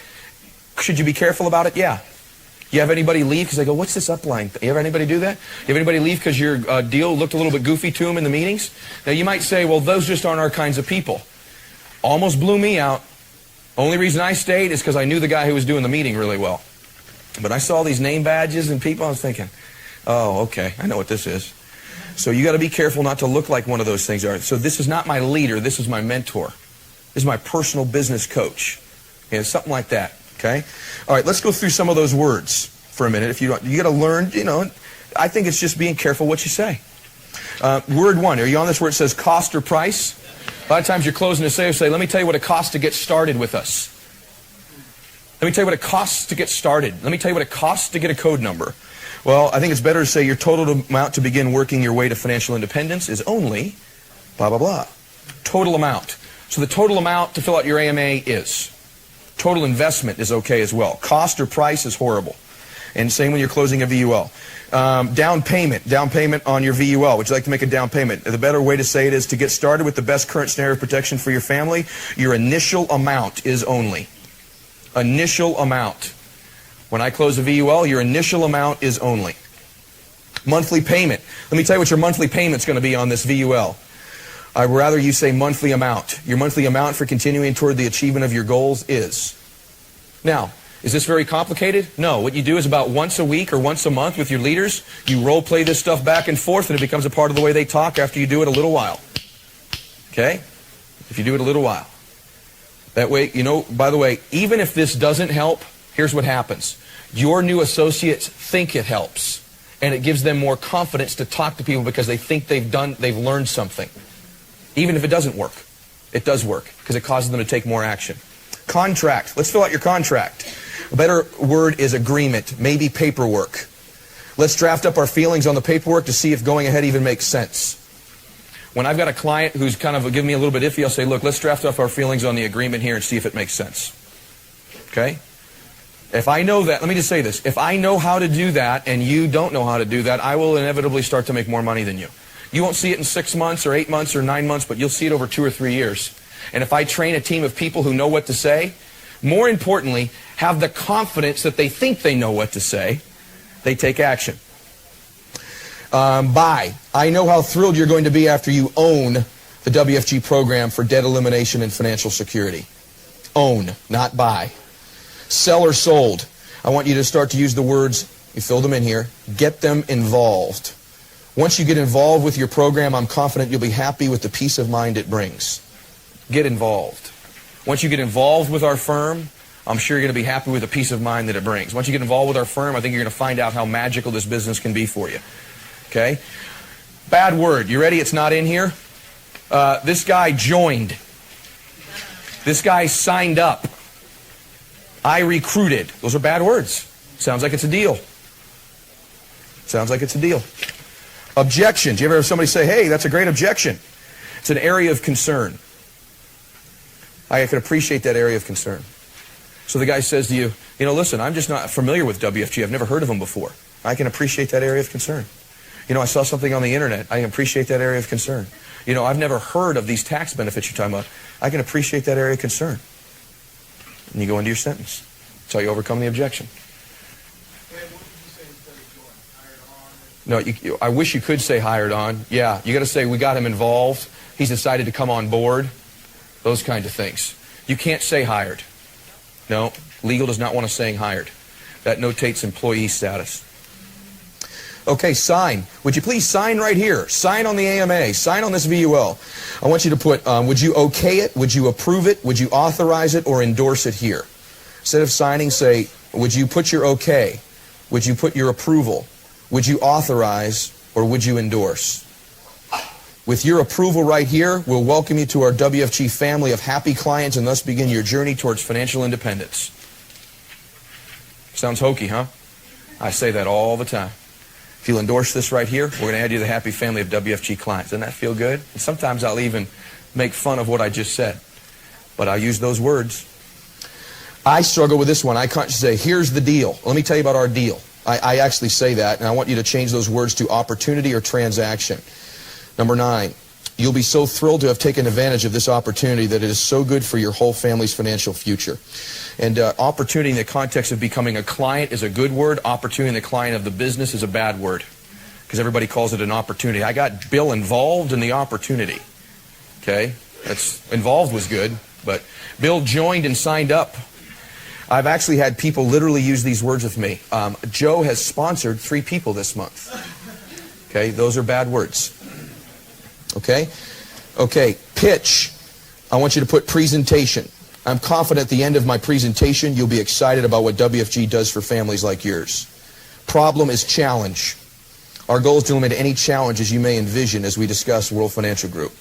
Should you be careful about it? Yeah. You have anybody leave because they go, what's this upline? You ever anybody do that? You have anybody leave because your deal looked a little bit goofy to them in the meetings? Now you might say, well, those just aren't our kinds of people. Almost blew me out. Only reason I stayed is because I knew the guy who was doing the meeting really well. But I saw these name badges and people, I was thinking, oh, okay, I know what this is. So you got to be careful not to look like one of those things. So this is not my leader. This is my mentor. This is my personal business coach. And something like that. Okay. All right. Let's go through some of those words for a minute. If you got to learn. You know, I think it's just being careful what you say. Word one. Are you on this where it says cost or price? A lot of times you're closing a sale. Say, let me tell you what it costs to get started with us. Let me tell you what it costs to get started. Let me tell you what it costs to get a code number. Well, I think it's better to say your total amount to begin working your way to financial independence is only blah, blah, blah. Total amount. So the total amount to fill out your AMA is. Total investment is okay as well. Cost or price is horrible. And same when you're closing a VUL. Down payment on your VUL. Would you like to make a down payment? The better way to say it is to get started with the best current scenario of protection for your family, your initial amount is only. Initial amount. When I close a VUL, your initial amount is only. Monthly payment. Let me tell you what your monthly payment's going to be on this VUL. I'd rather you say monthly amount. Your monthly amount for continuing toward the achievement of your goals is. Now, Is this very complicated? No. What you do is about once a week or once a month with your leaders, you role play this stuff back and forth, and it becomes a part of the way they talk after you do it a little while. Okay? If you do it a little while. That way, you know, by the way, even if this doesn't help, here's what happens. Your new associates think it helps, and it gives them more confidence to talk to people because they think they've learned something. Even if it doesn't work. It does work because it causes them to take more action. Contract. Let's fill out your contract. A better word is agreement, maybe paperwork. Let's draft up our feelings on the paperwork to see if going ahead even makes sense. When I've got a client who's kind of giving me a little bit iffy, I'll say, look, let's draft up our feelings on the agreement here and see if it makes sense. Okay? If I know that, let me just say this. If I know how to do that and you don't know how to do that, I will inevitably start to make more money than you. You won't see it in 6 months or 8 months or 9 months, but you'll see it over 2 or 3 years. And if I train a team of people who know what to say, more importantly, have the confidence that they think they know what to say, they take action. Buy. I know how thrilled you're going to be after you own the WFG program for debt elimination and financial security. Own, not buy. Sell or sold. I want you to start to use the words, you filled them in here, get them involved. Once you get involved with your program, I'm confident you'll be happy with the peace of mind it brings. Get involved. Once you get involved with our firm, I'm sure you're going to be happy with the peace of mind that it brings. Once you get involved with our firm, I think you're going to find out how magical this business can be for you. Okay? Bad word. You ready? It's not in here. This guy joined. This guy signed up. I recruited. Those are bad words. Sounds like it's a deal. Sounds like it's a deal. Objections. You ever have somebody say, hey, that's a great objection? It's an area of concern. I can appreciate that area of concern. So the guy says to you, you know, listen, I'm just not familiar with WFG. I've never heard of them before. I can appreciate that area of concern. You know, I saw something on the internet. I can appreciate that area of concern. You know, I've never heard of these tax benefits you're talking about. I can appreciate that area of concern. And you go into your sentence. That's how you overcome the objection. No, I wish you could say hired on. Yeah, you got to say we got him involved. He's decided to come on board. Those kind of things. You can't say hired. No, legal does not want us saying hired. That notates employee status. Okay, sign. Would you please sign right here? Sign on the AMA. Sign on this VUL. I want you to put, would you okay it? Would you approve it? Would you authorize it or endorse it here? Instead of signing, say, would you put your okay? Would you put your approval? Would you authorize or would you endorse? With your approval right here, we'll welcome you to our WFG family of happy clients and thus begin your journey towards financial independence. Sounds hokey, huh? I say that all the time. If you'll endorse this right here, we're going to add you to the happy family of WFG clients. Doesn't that feel good? And sometimes I'll even make fun of what I just said. But I'll use those words. I struggle with this one. I can't say, here's the deal. Let me tell you about our deal. I actually say that, and I want you to change those words to opportunity or transaction. Number 9, you'll be so thrilled to have taken advantage of this opportunity that it is so good for your whole family's financial future. And opportunity in the context of becoming a client is a good word. Opportunity in the client of the business is a bad word because everybody calls it an opportunity. I got Bill involved in the opportunity. Okay? That's involved was good, but Bill joined and signed up. I've actually had people literally use these words with me. Joe has sponsored 3 people this month. Okay? Those are bad words. Okay? Okay, pitch. I want you to put presentation. I'm confident at the end of my presentation you'll be excited about what WFG does for families like yours. Problem is challenge. Our goal is to eliminate any challenges you may envision as we discuss World Financial Group.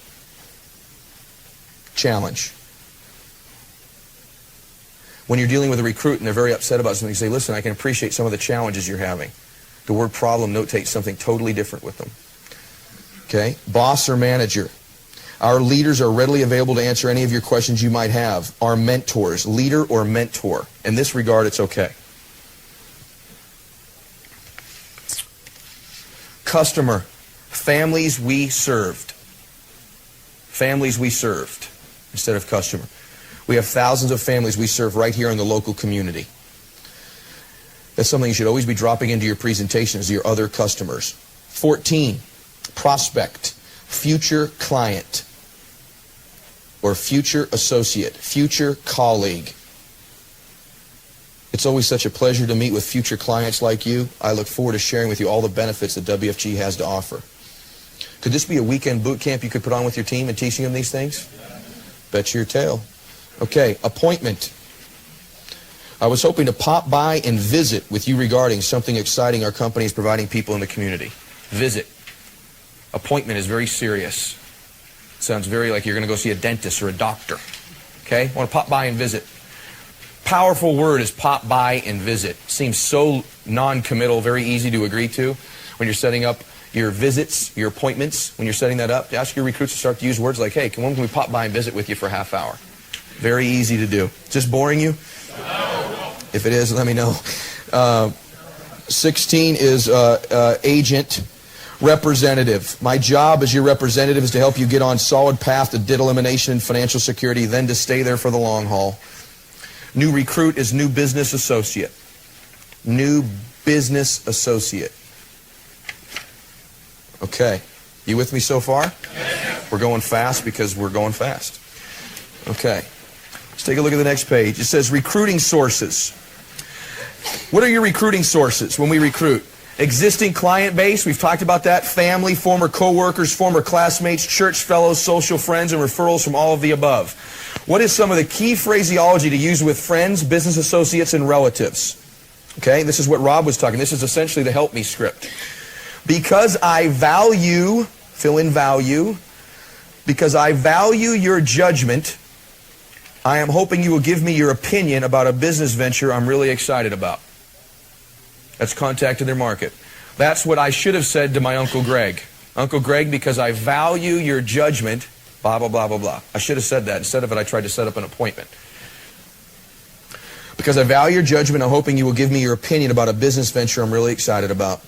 Challenge. When you're dealing with a recruit and they're very upset about something, you say, listen, I can appreciate some of the challenges you're having. The word problem notates something totally different with them. Okay? Boss or manager. Our leaders are readily available to answer any of your questions you might have. Our mentors, leader or mentor. In this regard, it's okay. Customer, families we served. Families we served instead of customer. We have thousands of families we serve right here in the local community. That's something you should always be dropping into your presentations, your other customers. 14, prospect, future client, or future associate, future colleague. It's always such a pleasure to meet with future clients like you. I look forward to sharing with you all the benefits that WFG has to offer. Could this be a weekend boot camp you could put on with your team and teaching them these things? Bet your tail. Okay, appointment. I was hoping to pop by and visit with you regarding something exciting our company is providing people in the community. Visit. Appointment is very serious. Sounds very like you're going to go see a dentist or a doctor. Okay? I want to pop by and visit. Powerful word is pop by and visit. Seems so non-committal, very easy to agree to when you're setting up your visits, your appointments. When you're setting that up, ask your recruits to start to use words like, hey, when can we pop by and visit with you for a half hour? Very easy to do. Just boring you? If it is, let me know. 16 is agent representative. My job as your representative is to help you get on solid path to debt elimination and financial security, then to stay there for the long haul. New recruit is new business associate. New business associate. Okay. You with me so far? We're going fast because we're going fast. Okay. Let's take a look at the next page. It says recruiting sources. What are your recruiting sources when we recruit? Existing client base, we've talked about that. Family, former co-workers, former classmates, church fellows, social friends, and referrals from all of the above. What is some of the key phraseology to use with friends, business associates, and relatives? Okay, this is what Rob was talking. This is essentially the help me script. Because I value, fill in value, because I value your judgment, I am hoping you will give me your opinion about a business venture I'm really excited about. That's contacted their market. That's what I should have said to my Uncle Greg. Uncle Greg, because I value your judgment, blah, blah, blah, blah, blah. I should have said that. Instead of it, I tried to set up an appointment. Because I value your judgment, I'm hoping you will give me your opinion about a business venture I'm really excited about.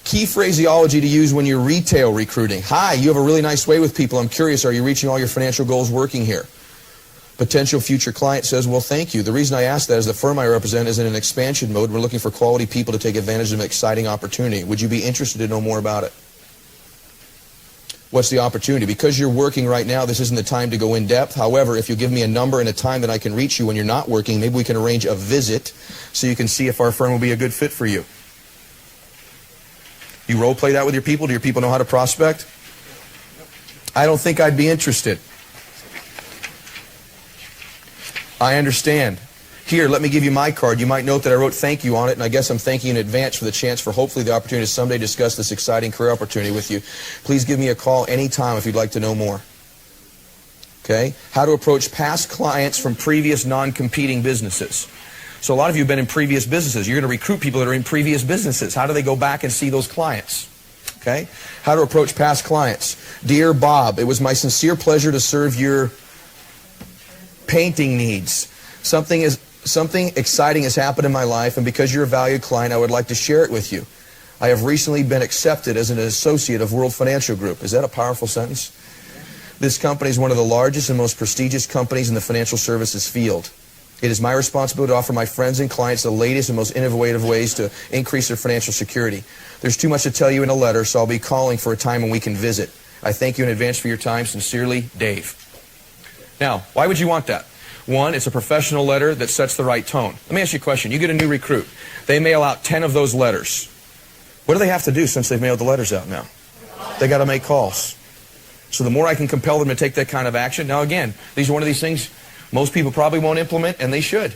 Key phraseology to use when you're retail recruiting. Hi, you have a really nice way with people. I'm curious, are you reaching all your financial goals working here? Potential future client says, well, thank you. The reason I ask that is the firm I represent is in an expansion mode. We're looking for quality people to take advantage of an exciting opportunity. Would you be interested to know more about it? What's the opportunity? Because you're working right now, this isn't the time to go in depth. However, if you give me a number and a time that I can reach you when you're not working, maybe we can arrange a visit so you can see if our firm will be a good fit for you. You role play that with your people? Do your people know how to prospect? I don't think I'd be interested. I understand. Here, let me give you my card. You might note that I wrote thank you on it, and I guess I'm thanking you in advance for the chance for hopefully the opportunity to someday discuss this exciting career opportunity with you. Please give me a call anytime if you'd like to know more. Okay? How to approach past clients from previous non-competing businesses. So a lot of you have been in previous businesses. You're going to recruit people that are in previous businesses. How do they go back and see those clients? Okay? How to approach past clients. Dear Bob, it was my sincere pleasure to serve your painting needs. Something exciting has happened in my life, and because you're a valued client, I would like to share it with you. I have recently been accepted as an associate of World Financial Group. Is that a powerful sentence? This company is one of the largest and most prestigious companies in the financial services field. It is my responsibility to offer my friends and clients the latest and most innovative ways to increase their financial security. There's too much to tell you in a letter, so I'll be calling for a time when we can visit. I thank you in advance for your time. Sincerely, Dave. Now, why would you want that? One, it's a professional letter that sets the right tone. Let me ask you a question. You get a new recruit. They mail out 10 of those letters. What do they have to do since they've mailed the letters out now? They got to make calls. So the more I can compel them to take that kind of action. Now again, these are one of these things most people probably won't implement, and they should.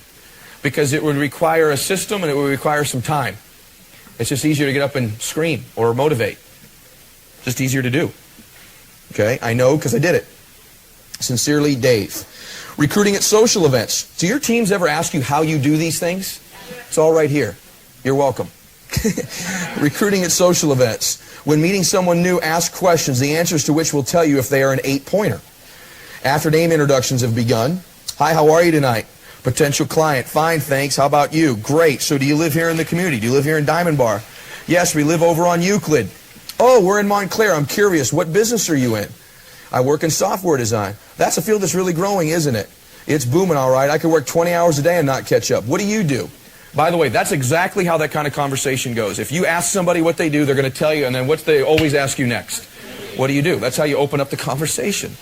Because it would require a system and it would require some time. It's just easier to get up and scream or motivate. Just easier to do. Okay, I know because I did it. Sincerely, Dave. Recruiting at social events. Do your teams ever ask you how you do these things? It's all right here. You're welcome. Recruiting at social events. When meeting someone new, ask questions, the answers to which will tell you if they are an 8-pointer. After name introductions have begun. Hi, how are you tonight? Potential client. Fine, thanks. How about you? Great. So do you live here in the community? Do you live here in Diamond Bar? Yes, we live over on Euclid. Oh, we're in Montclair. I'm curious. What business are you in? I work in software design. That's a field that's really growing, isn't it? It's booming, all right. I could work 20 hours a day and not catch up. What do you do? By the way, that's exactly how that kind of conversation goes. If you ask somebody what they do, they're going to tell you, and then what they always ask you next? What do you do? That's how you open up the conversation.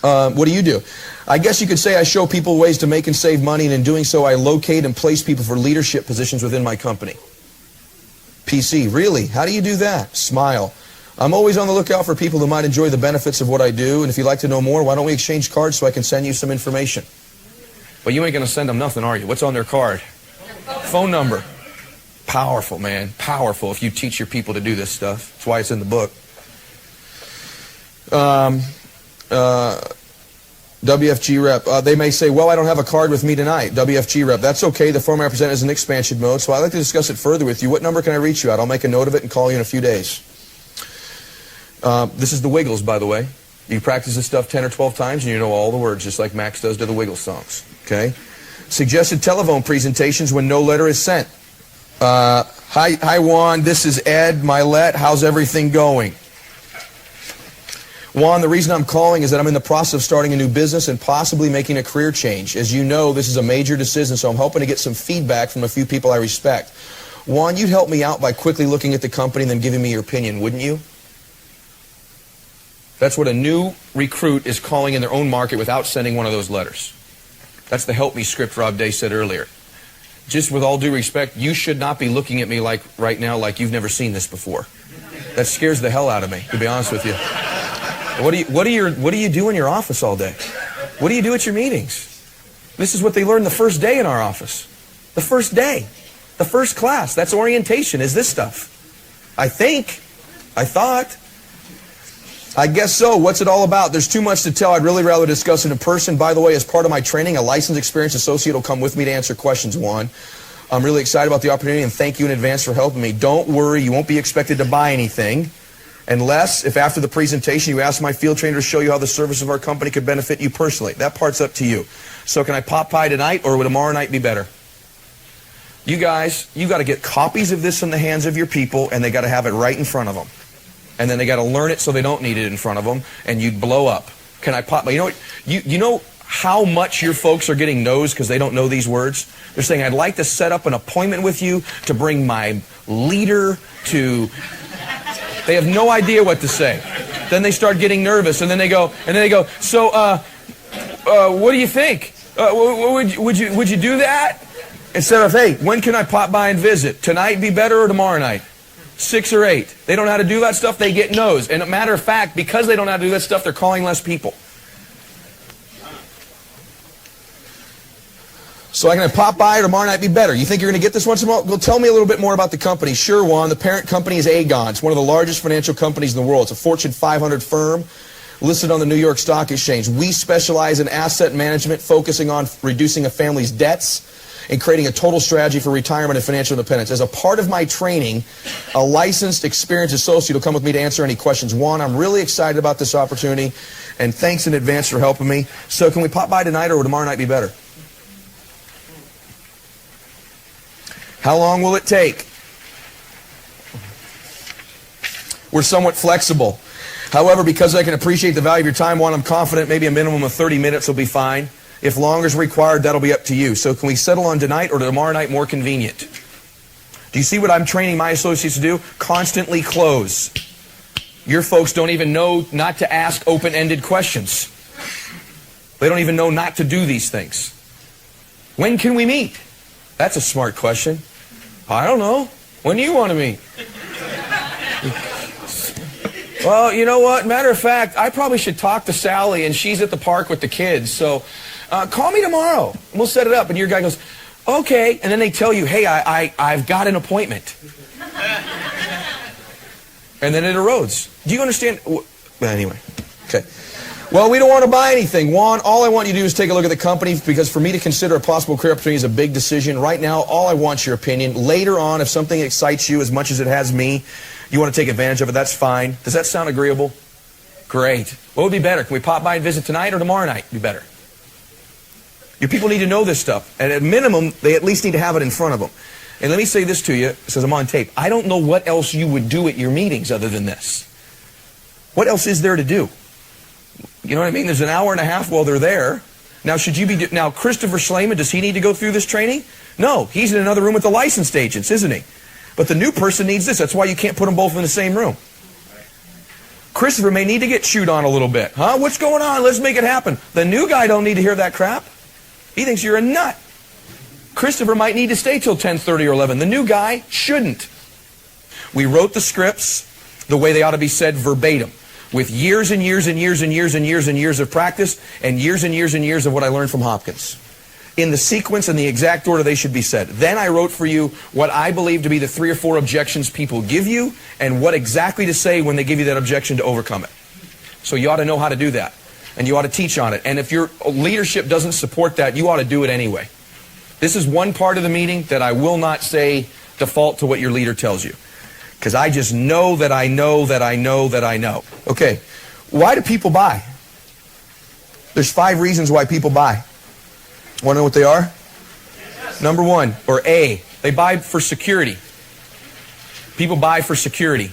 What do you do? I guess you could say I show people ways to make and save money, and in doing so, I locate and place people for leadership positions within my company. PC, really? How do you do that? Smile. I'm always on the lookout for people who might enjoy the benefits of what I do, and if you'd like to know more, why don't we exchange cards so I can send you some information? But you ain't going to send them nothing, are you? What's on their card? Phone number. Powerful, man. Powerful if you teach your people to do this stuff. That's why it's in the book. WFG rep. They may say, well, I don't have a card with me tonight. WFG rep. That's okay. The form I present is in expansion mode, so I'd like to discuss it further with you. What number can I reach you at? I'll make a note of it and call you in a few days. This is the Wiggles, by the way. You practice this stuff 10 or 12 times and you know all the words, just like Max does to the Wiggles songs. Okay? Suggested telephone presentations when no letter is sent. Hi Juan, this is Ed, Milet. How's everything going? Juan, the reason I'm calling is that I'm in the process of starting a new business and possibly making a career change. As you know, this is a major decision, so I'm hoping to get some feedback from a few people I respect. Juan, you'd help me out by quickly looking at the company and then giving me your opinion, wouldn't you? That's what a new recruit is calling in their own market without sending one of those letters. That's the help me script Rob Day said earlier. Just with all due respect, you should not be looking at me like right now like you've never seen this before. That scares the hell out of me, to be honest with you. What do you do in your office all day? What do you do at your meetings? This is what they learned the first day in our office. The first day. The first class. That's orientation, is this stuff. I thought. I guess so. What's it all about? There's too much to tell. I'd really rather discuss it in person. By the way, as part of my training, a licensed experienced associate will come with me to answer questions, Juan. I'm really excited about the opportunity and thank you in advance for helping me. Don't worry, you won't be expected to buy anything. Unless, if after the presentation you ask my field trainer to show you how the service of our company could benefit you personally. That part's up to you. So can I pop by tonight or would tomorrow night be better? You guys, you got to get copies of this in the hands of your people and they got to have it right in front of them. And then they got to learn it so they don't need it in front of them and you'd blow up. Can I pop by? You know what? You know how much your folks are getting no's because they don't know these words? They're saying, I'd like to set up an appointment with you to bring my leader to... They have no idea what to say. Then they start getting nervous, and then they go, so, what do you think? Would you do that? Instead of, hey, when can I pop by and visit? Tonight be better or tomorrow night? 6 or 8. They don't know how to do that stuff, they get no's. And a matter of fact, because they don't know how to do that stuff, they're calling less people. So I'm going to pop by or tomorrow night be better. You think you're going to get this once in a while? Well, tell me a little bit more about the company. Sure, Juan. The parent company is Aegon. It's one of the largest financial companies in the world. It's a Fortune 500 firm listed on the New York Stock Exchange. We specialize in asset management, focusing on reducing a family's debts and creating a total strategy for retirement and financial independence. As a part of my training, a licensed, experienced associate will come with me to answer any questions. Juan, I'm really excited about this opportunity, and thanks in advance for helping me. So can we pop by tonight or will tomorrow night be better? How long will it take? We're somewhat flexible. However, because I can appreciate the value of your time, Juan, I'm confident maybe a minimum of 30 minutes will be fine. If longer is required, that'll be up to you. So can we settle on tonight or tomorrow night more convenient? Do you see what I'm training my associates to do? Constantly close. Your folks don't even know not to ask open-ended questions. They don't even know not to do these things. When can we meet? That's a smart question. I don't know. When do you want to meet? Well, you know what? Matter of fact, I probably should talk to Sally, and she's at the park with the kids. So call me tomorrow. We'll set it up. And your guy goes, okay. And then they tell you, hey, I've got an appointment. And then it erodes. Do you understand? Anyway, okay. Well, we don't want to buy anything. Juan, all I want you to do is take a look at the company because for me to consider a possible career opportunity is a big decision. Right now, all I want is your opinion. Later on, if something excites you as much as it has me, you want to take advantage of it, that's fine. Does that sound agreeable? Great. What would be better? Can we pop by and visit tonight or tomorrow night? Be better. Your people need to know this stuff. And at minimum, they at least need to have it in front of them. And let me say this to you, it says I'm on tape. I don't know what else you would do at your meetings other than this. What else is there to do? You know what I mean? There's an hour and a half while they're there. Now, now Christopher Schleiman, does he need to go through this training? No, he's in another room with the licensed agents, isn't he? But the new person needs this. That's why you can't put them both in the same room. Christopher may need to get chewed on a little bit. Huh? What's going on? Let's make it happen. The new guy don't need to hear that crap. He thinks you're a nut. Christopher might need to stay till 10:30 or 11. The new guy shouldn't. We wrote the scripts the way they ought to be said verbatim, with years and years and years and years and years and years of practice and years and years and years of what I learned from Hopkins, in the sequence and the exact order they should be said. Then I wrote for you what I believe to be the 3 or 4 objections people give you and what exactly to say when they give you that objection to overcome it. So you ought to know how to do that, and you ought to teach on it. And if your leadership doesn't support that, you ought to do it anyway. This is one part of the meeting that I will not say default to what your leader tells you, because I just know that I know that I know that I know. Okay, why do people buy? There's 5 reasons why people buy. Want to know what they are? Number 1, or A, they buy for security. People buy for security.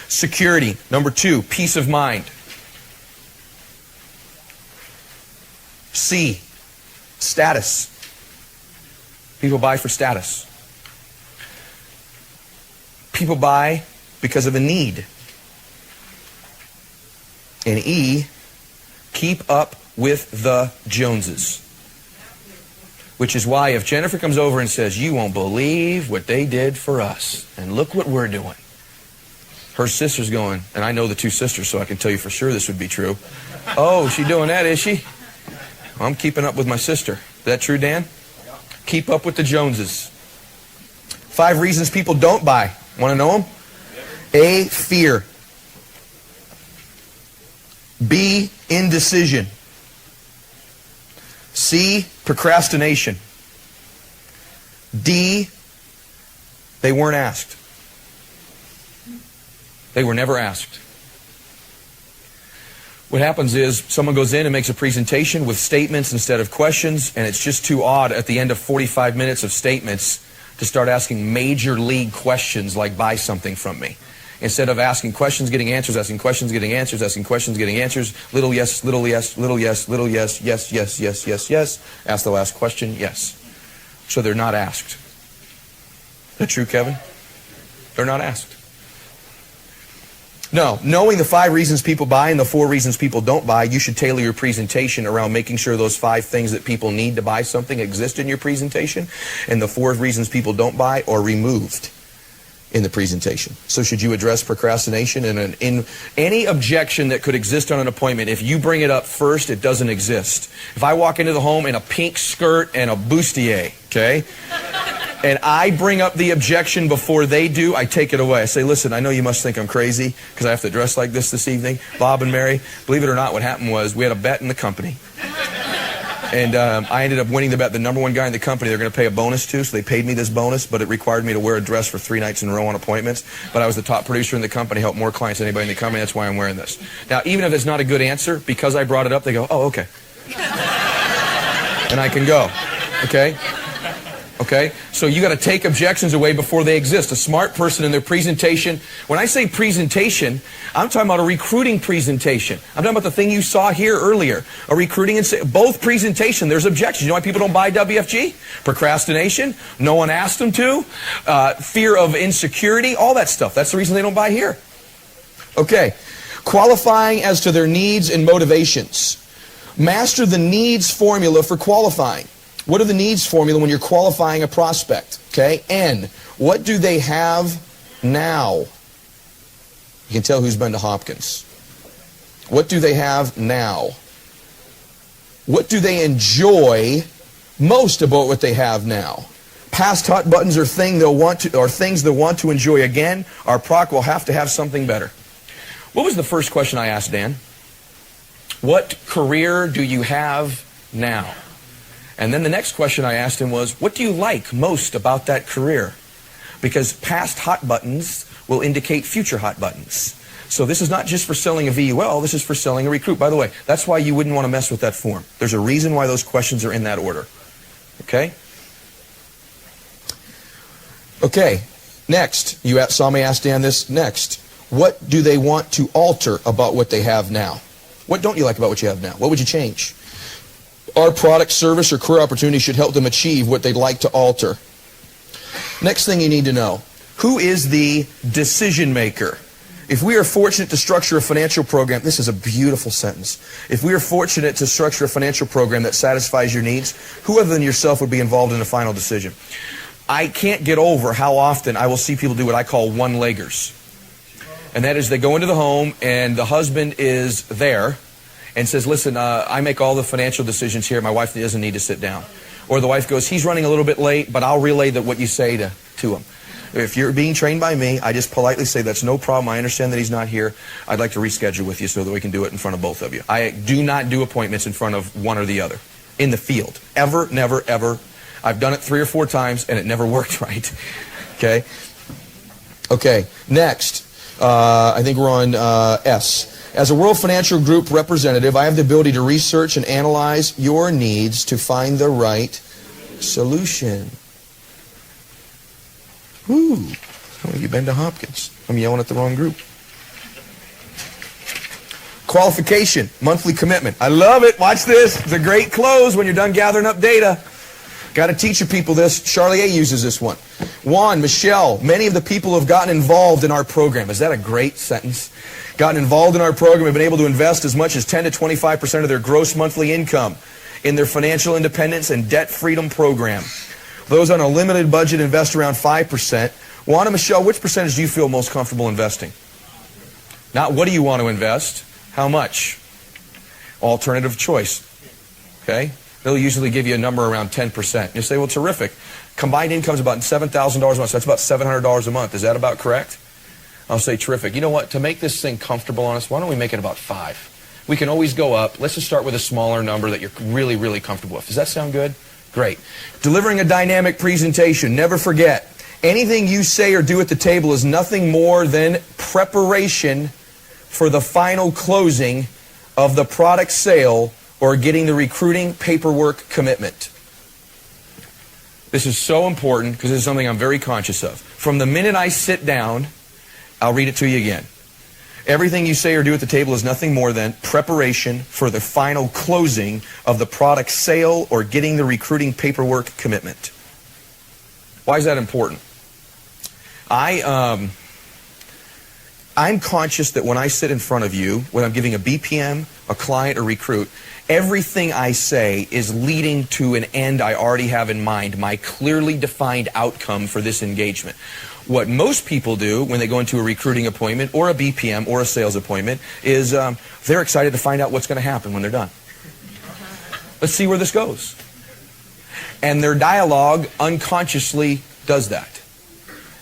Security. Number 2, peace of mind. C, status. People buy for status. People buy because of a need. And E, keep up with the Joneses. Which is why if Jennifer comes over and says, you won't believe what they did for us, and look what we're doing. Her sister's going, and I know the 2 sisters, so I can tell you for sure this would be true. Oh, she doing that, is she? Well, I'm keeping up with my sister. Is that true, Dan? Keep up with the Joneses. 5 reasons people don't buy. Want to know them? A, fear. B, indecision. C, procrastination. D, they weren't asked. They were never asked. What happens is someone goes in and makes a presentation with statements instead of questions, and it's just too odd at the end of 45 minutes of statements to start asking major league questions like buy something from me. Instead of asking questions, getting answers, asking questions, getting answers, asking questions, getting answers, little yes, little yes, little yes, little yes, yes, yes, yes, yes, yes. Ask the last question, yes. So they're not asked. Is that true, Kevin? They're not asked. No, knowing the 5 reasons people buy and the 4 reasons people don't buy, you should tailor your presentation around making sure those 5 things that people need to buy something exist in your presentation, and the 4 reasons people don't buy are removed in the presentation. So should you address procrastination and in any objection that could exist on an appointment? If you bring it up first, it doesn't exist. If I walk into the home in a pink skirt and a bustier, okay, and I bring up the objection before they do, I take it away. I say, listen, I know you must think I'm crazy because I have to dress like this evening. Bob and Mary, believe it or not, what happened was we had a bet in the company. And I ended up winning the bet. The number 1 guy in the company they're going to pay a bonus to, so they paid me this bonus, but it required me to wear a dress for 3 nights in a row on appointments. But I was the top producer in the company, helped more clients than anybody in the company. That's why I'm wearing this. Now, even if it's not a good answer, because I brought it up, they go, oh, okay. And I can go. Okay? Okay? So you got to take objections away before they exist. A smart person in their presentation, when I say presentation, I'm talking about a recruiting presentation. I'm talking about the thing you saw here earlier. A recruiting and both presentation, there's objections. You know why people don't buy WFG? Procrastination, no one asked them to, fear of insecurity, all that stuff. That's the reason they don't buy here. Okay. Qualifying as to their needs and motivations. Master the needs formula for qualifying. What are the needs formula when you're qualifying a prospect? Okay, N. What do they have now? You can tell who's been to Hopkins. What do they have now? What do they enjoy most about what they have now? Past hot buttons are things they'll want to enjoy again. Our proc will have to have something better. What was the first question I asked Dan? What career do you have now? And then the next question I asked him was, what do you like most about that career? Because past hot buttons will indicate future hot buttons. So this is not just for selling a VUL, this is for selling a recruit. By the way, that's why you wouldn't want to mess with that form. There's a reason why those questions are in that order. Okay? Okay, next. You saw me ask Dan this. Next. What do they want to alter about what they have now? What don't you like about what you have now? What would you change? Our product, service, or career opportunity should help them achieve what they'd like to alter. Next thing you need to know. Who is the decision maker? If we are fortunate to structure a financial program, this is a beautiful sentence. If we are fortunate to structure a financial program that satisfies your needs, who other than yourself would be involved in the final decision? I can't get over how often I will see people do what I call one-leggers. And that is they go into the home and the husband is there and says, listen, I make all the financial decisions here. My wife doesn't need to sit down. Or the wife goes, he's running a little bit late, but I'll relay what you say to him. If you're being trained by me, I just politely say, that's no problem. I understand that he's not here. I'd like to reschedule with you so that we can do it in front of both of you. I do not do appointments in front of one or the other in the field. Ever, never, ever. I've done it 3 or 4 times, and it never worked right. Okay? Okay, next. I think we're on S. As a World Financial Group representative, I have the ability to research and analyze your needs to find the right solution. Ooh, how have you been to Hopkins? I'm yelling at the wrong group. Qualification, monthly commitment. I love it. Watch this. It's a great close when you're done gathering up data. Got to teach your people this. Charlie A. uses this one. Juan, Michelle, many of the people who have gotten involved in our program. Is that a great sentence? Gotten involved in our program have been able to invest as much as 10 to 25% of their gross monthly income in their financial independence and debt freedom program. Those on a limited budget invest around 5%. Juan and Michelle, which percentage do you feel most comfortable investing? Not what do you want to invest, how much? Alternative choice. Okay? They'll usually give you a number around 10%. You say, well, terrific. Combined income is about $7,000 a month, so that's about $700 a month. Is that about correct? I'll say, terrific. You know what? To make this thing comfortable on us, why don't we make it about 5? We can always go up. Let's just start with a smaller number that you're really, really comfortable with. Does that sound good? Great. Delivering a dynamic presentation. Never forget, anything you say or do at the table is nothing more than preparation for the final closing of the product sale or getting the recruiting paperwork commitment. This is so important because this is something I'm very conscious of. From the minute I sit down, I'll read it to you again. Everything you say or do at the table is nothing more than preparation for the final closing of the product sale or getting the recruiting paperwork commitment. Why is that important? I'm conscious that when I sit in front of you, when I'm giving a BPM, a client, or recruit, everything I say is leading to an end I already have in mind, my clearly defined outcome for this engagement. What most people do when they go into a recruiting appointment or a BPM or a sales appointment is they're excited to find out what's going to happen when they're done. Let's see where this goes. And their dialogue unconsciously does that.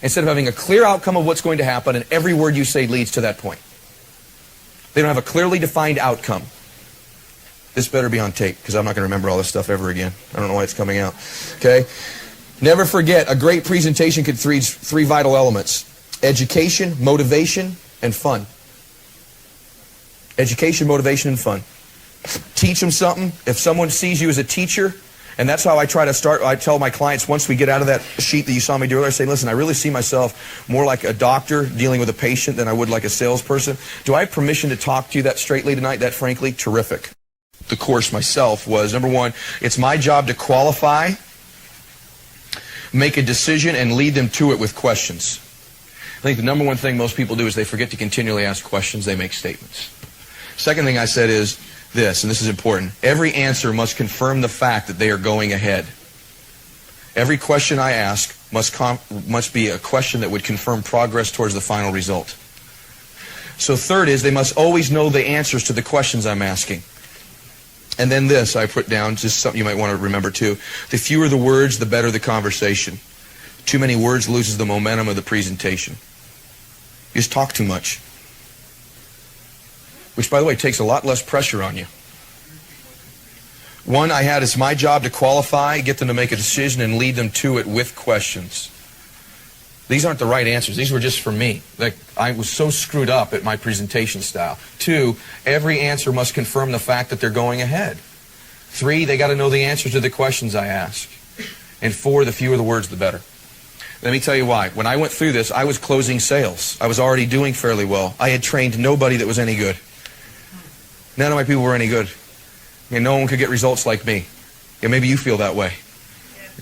Instead of having a clear outcome of what's going to happen, and every word you say leads to that point. They don't have a clearly defined outcome. This better be on tape, because I'm not going to remember all this stuff ever again. I don't know why it's coming out. Okay? Never forget, a great presentation contains 3 vital elements. Education, motivation, and fun. Education, motivation, and fun. Teach them something. If someone sees you as a teacher, and that's how I try to start, I tell my clients once we get out of that sheet that you saw me do earlier, I say, listen, I really see myself more like a doctor dealing with a patient than I would like a salesperson. Do I have permission to talk to you that straightly tonight, that frankly? Terrific. The course myself was, number 1, it's my job to qualify, make a decision, and lead them to it with questions. I think the number 1 thing most people do is they forget to continually ask questions. They make statements. Second thing I said is this, and this is important. Every answer must confirm the fact that they are going ahead. Every question I ask must be a question that would confirm progress towards the final result. So third is they must always know the answers to the questions I'm asking. And then this I put down, just something you might want to remember too. The fewer the words, the better the conversation. Too many words loses the momentum of the presentation. You just talk too much. Which, by the way, takes a lot less pressure on you. One I had, it's my job to qualify, get them to make a decision, and lead them to it with questions. These aren't the right answers. These were just for me. Like, I was so screwed up at my presentation style. 2, every answer must confirm the fact that they're going ahead. 3, they got to know the answers to the questions I ask. And 4, the fewer the words, the better. Let me tell you why. When I went through this, I was closing sales. I was already doing fairly well. I had trained nobody that was any good. None of my people were any good. And no one could get results like me. Yeah, maybe you feel that way.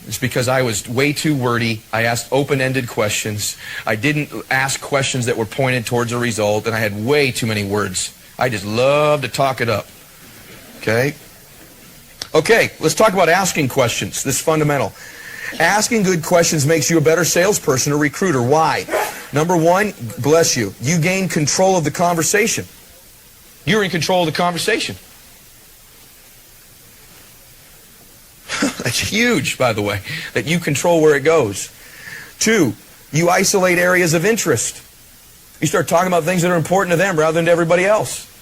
It's because I was way too wordy. I asked open-ended questions. I didn't ask questions that were pointed towards a result, and I had way too many words. I just love to talk it up. Okay? Okay, let's talk about asking questions. This is fundamental. Asking good questions makes you a better salesperson or recruiter. Why? Number one, bless you, you gain control of the conversation. You're in control of the conversation. That's huge, by the way, that you control where it goes. Two, you isolate areas of interest. You start talking about things that are important to them rather than to everybody else.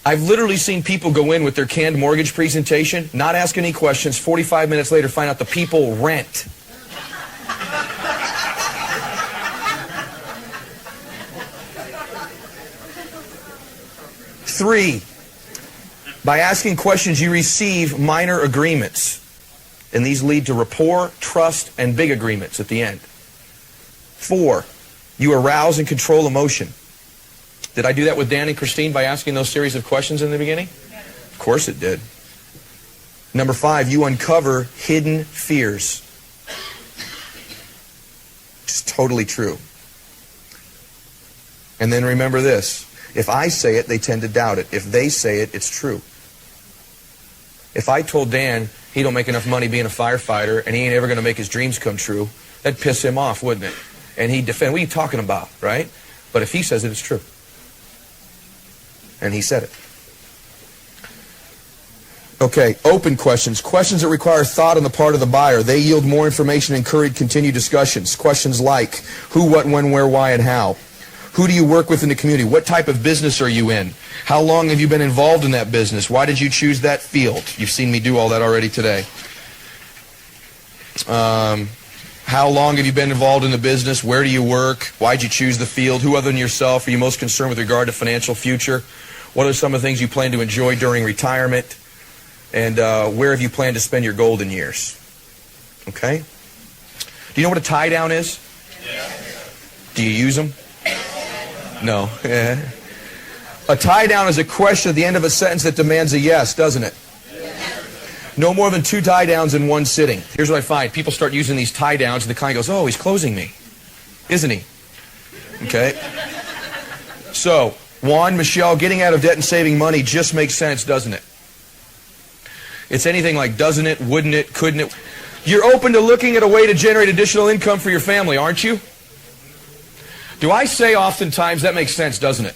I've literally seen people go in with their canned mortgage presentation, not ask any questions, 45 minutes later find out the people rent. Three, by asking questions you receive minor agreements. And these lead to rapport, trust, and big agreements at the end. Four, you arouse and control emotion. Did I do that with Dan and Christine by asking those series of questions in the beginning? Of course it did. Number five, you uncover hidden fears. It's totally true. And then remember this. If I say it, they tend to doubt it. If they say it, it's true. If I told Dan he don't make enough money being a firefighter and he ain't ever going to make his dreams come true, that'd piss him off, wouldn't it? And he'd defend, what are you talking about, right? But if he says it, it's true. And he said it. Okay, open questions. Questions that require thought on the part of the buyer. They yield more information and encourage continued discussions. Questions like who, what, when, where, why, and how. Who do you work with in the community? What type of business are you in? How long have you been involved in that business? Why did you choose that field? You've seen me do all that already today. How long have you been involved in the business? Where do you work? Why did you choose the field? Who other than yourself are you most concerned with regard to financial future? What are some of the things you plan to enjoy during retirement? And where have you planned to spend your golden years? Okay? Do you know what a tie down is? Yeah. Do you use them? No. Yeah. A tie down is a question at the end of a sentence that demands a yes, doesn't it? No more than 2 tie downs in one sitting. Here's what I find. People start using these tie downs and the client goes, oh, he's closing me. Isn't he? Okay? So, Juan, Michelle, getting out of debt and saving money just makes sense, doesn't it? It's anything like doesn't it, wouldn't it, couldn't it. You're open to looking at a way to generate additional income for your family, aren't you? Do I say oftentimes that makes sense, doesn't it?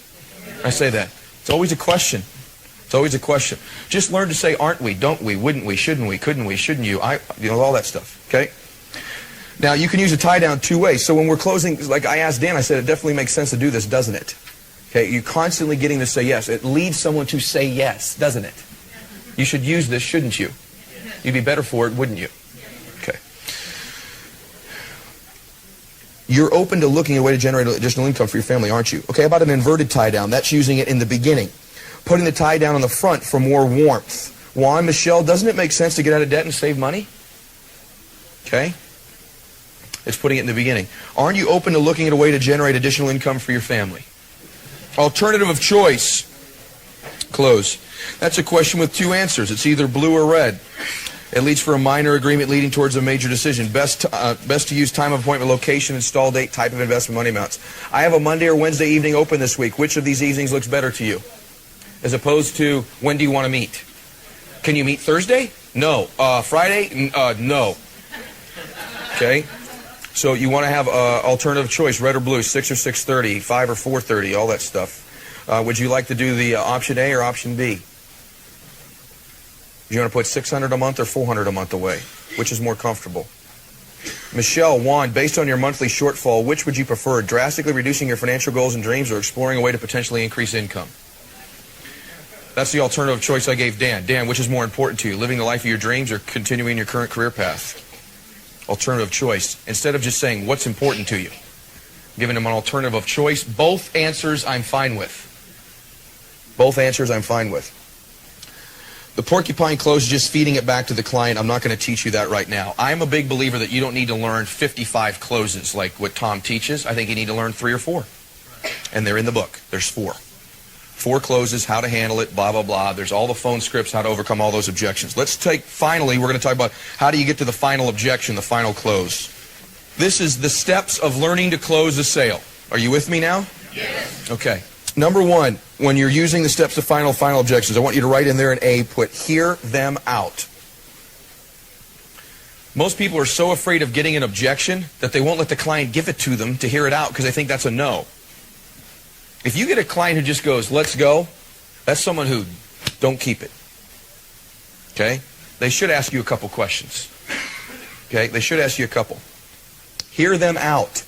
I say that. It's always a question. It's always a question. Just learn to say aren't we, don't we, wouldn't we, shouldn't we, couldn't we, shouldn't you, all that stuff, okay? Now, you can use a tie down 2 ways. So when we're closing, like I asked Dan, I said it definitely makes sense to do this, doesn't it? Okay, you're constantly getting to say yes. It leads someone to say yes, doesn't it? You should use this, shouldn't you? You'd be better for it, wouldn't you? Okay. You're open to looking at a way to generate additional income for your family, aren't you? Okay, how about an inverted tie down? That's using it in the beginning. Putting the tie down on the front for more warmth. Juan, Michelle, doesn't it make sense to get out of debt and save money? Okay. It's putting it in the beginning. Aren't you open to looking at a way to generate additional income for your family? Alternative of choice. Close. That's a question with 2 answers. It's either blue or red. It leads for a minor agreement leading towards a major decision. Best to use time of appointment, location, install date, type of investment, money amounts. I have a Monday or Wednesday evening open this week. Which of these evenings looks better to you? As opposed to, when do you want to meet? Can you meet Thursday? No. Friday? No. Okay? So you want to have alternative choice, red or blue, 6 or 6:30, 5 or 4:30, all that stuff. Would you like to do the option A or option B? Do you want to put $600 a month or $400 a month away? Which is more comfortable? Michelle, Juan, based on your monthly shortfall, which would you prefer, drastically reducing your financial goals and dreams or exploring a way to potentially increase income? That's the alternative choice I gave Dan. Dan, which is more important to you, living the life of your dreams or continuing your current career path? Alternative choice. Instead of just saying what's important to you, giving them an alternative of choice. Both answers I'm fine with. Both answers I'm fine with. The porcupine close is just feeding it back to the client. I'm not going to teach you that right now. I'm a big believer that you don't need to learn 55 closes like what Tom teaches. I think you need to learn 3 or 4. And they're in the book. There's 4. 4 closes, how to handle it, blah, blah, blah. There's all the phone scripts, how to overcome all those objections. Finally, we're going to talk about how do you get to the final objection, the final close. This is the steps of learning to close a sale. Are you with me now? Yes. Okay. Number 1, when you're using the steps of final objections, I want you to write in there an A, put hear them out. Most people are so afraid of getting an objection that they won't let the client give it to them to hear it out because they think that's a no. If you get a client who just goes, let's go, that's someone who don't keep it. Okay? They should ask you a couple questions. Okay? They should ask you a couple. Hear them out.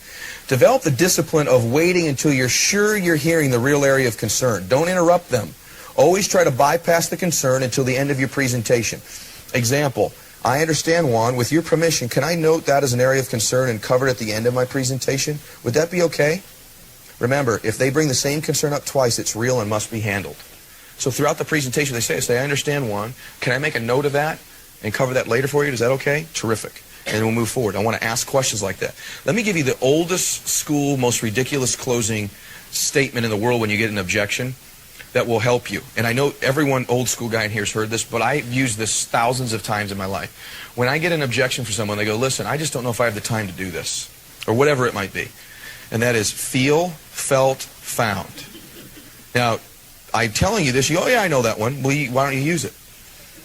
Develop the discipline of waiting until you're sure you're hearing the real area of concern. Don't interrupt them. Always try to bypass the concern until the end of your presentation. Example, I understand, Juan, with your permission, can I note that as an area of concern and cover it at the end of my presentation? Would that be okay? Remember, if they bring the same concern up twice, it's real and must be handled. So throughout the presentation, they say, I understand, Juan. Can I make a note of that and cover that later for you? Is that okay? Terrific. And then we'll move forward. I want to ask questions like that. Let me give you the oldest school, most ridiculous closing statement in the world when you get an objection that will help you. And I know everyone, old school guy in here has heard this, but I've used this thousands of times in my life. When I get an objection for someone, they go, listen, I just don't know if I have the time to do this, or whatever it might be. And that is feel, felt, found. Now, I'm telling you this, you go, oh yeah, I know that one. Well, why don't you use it?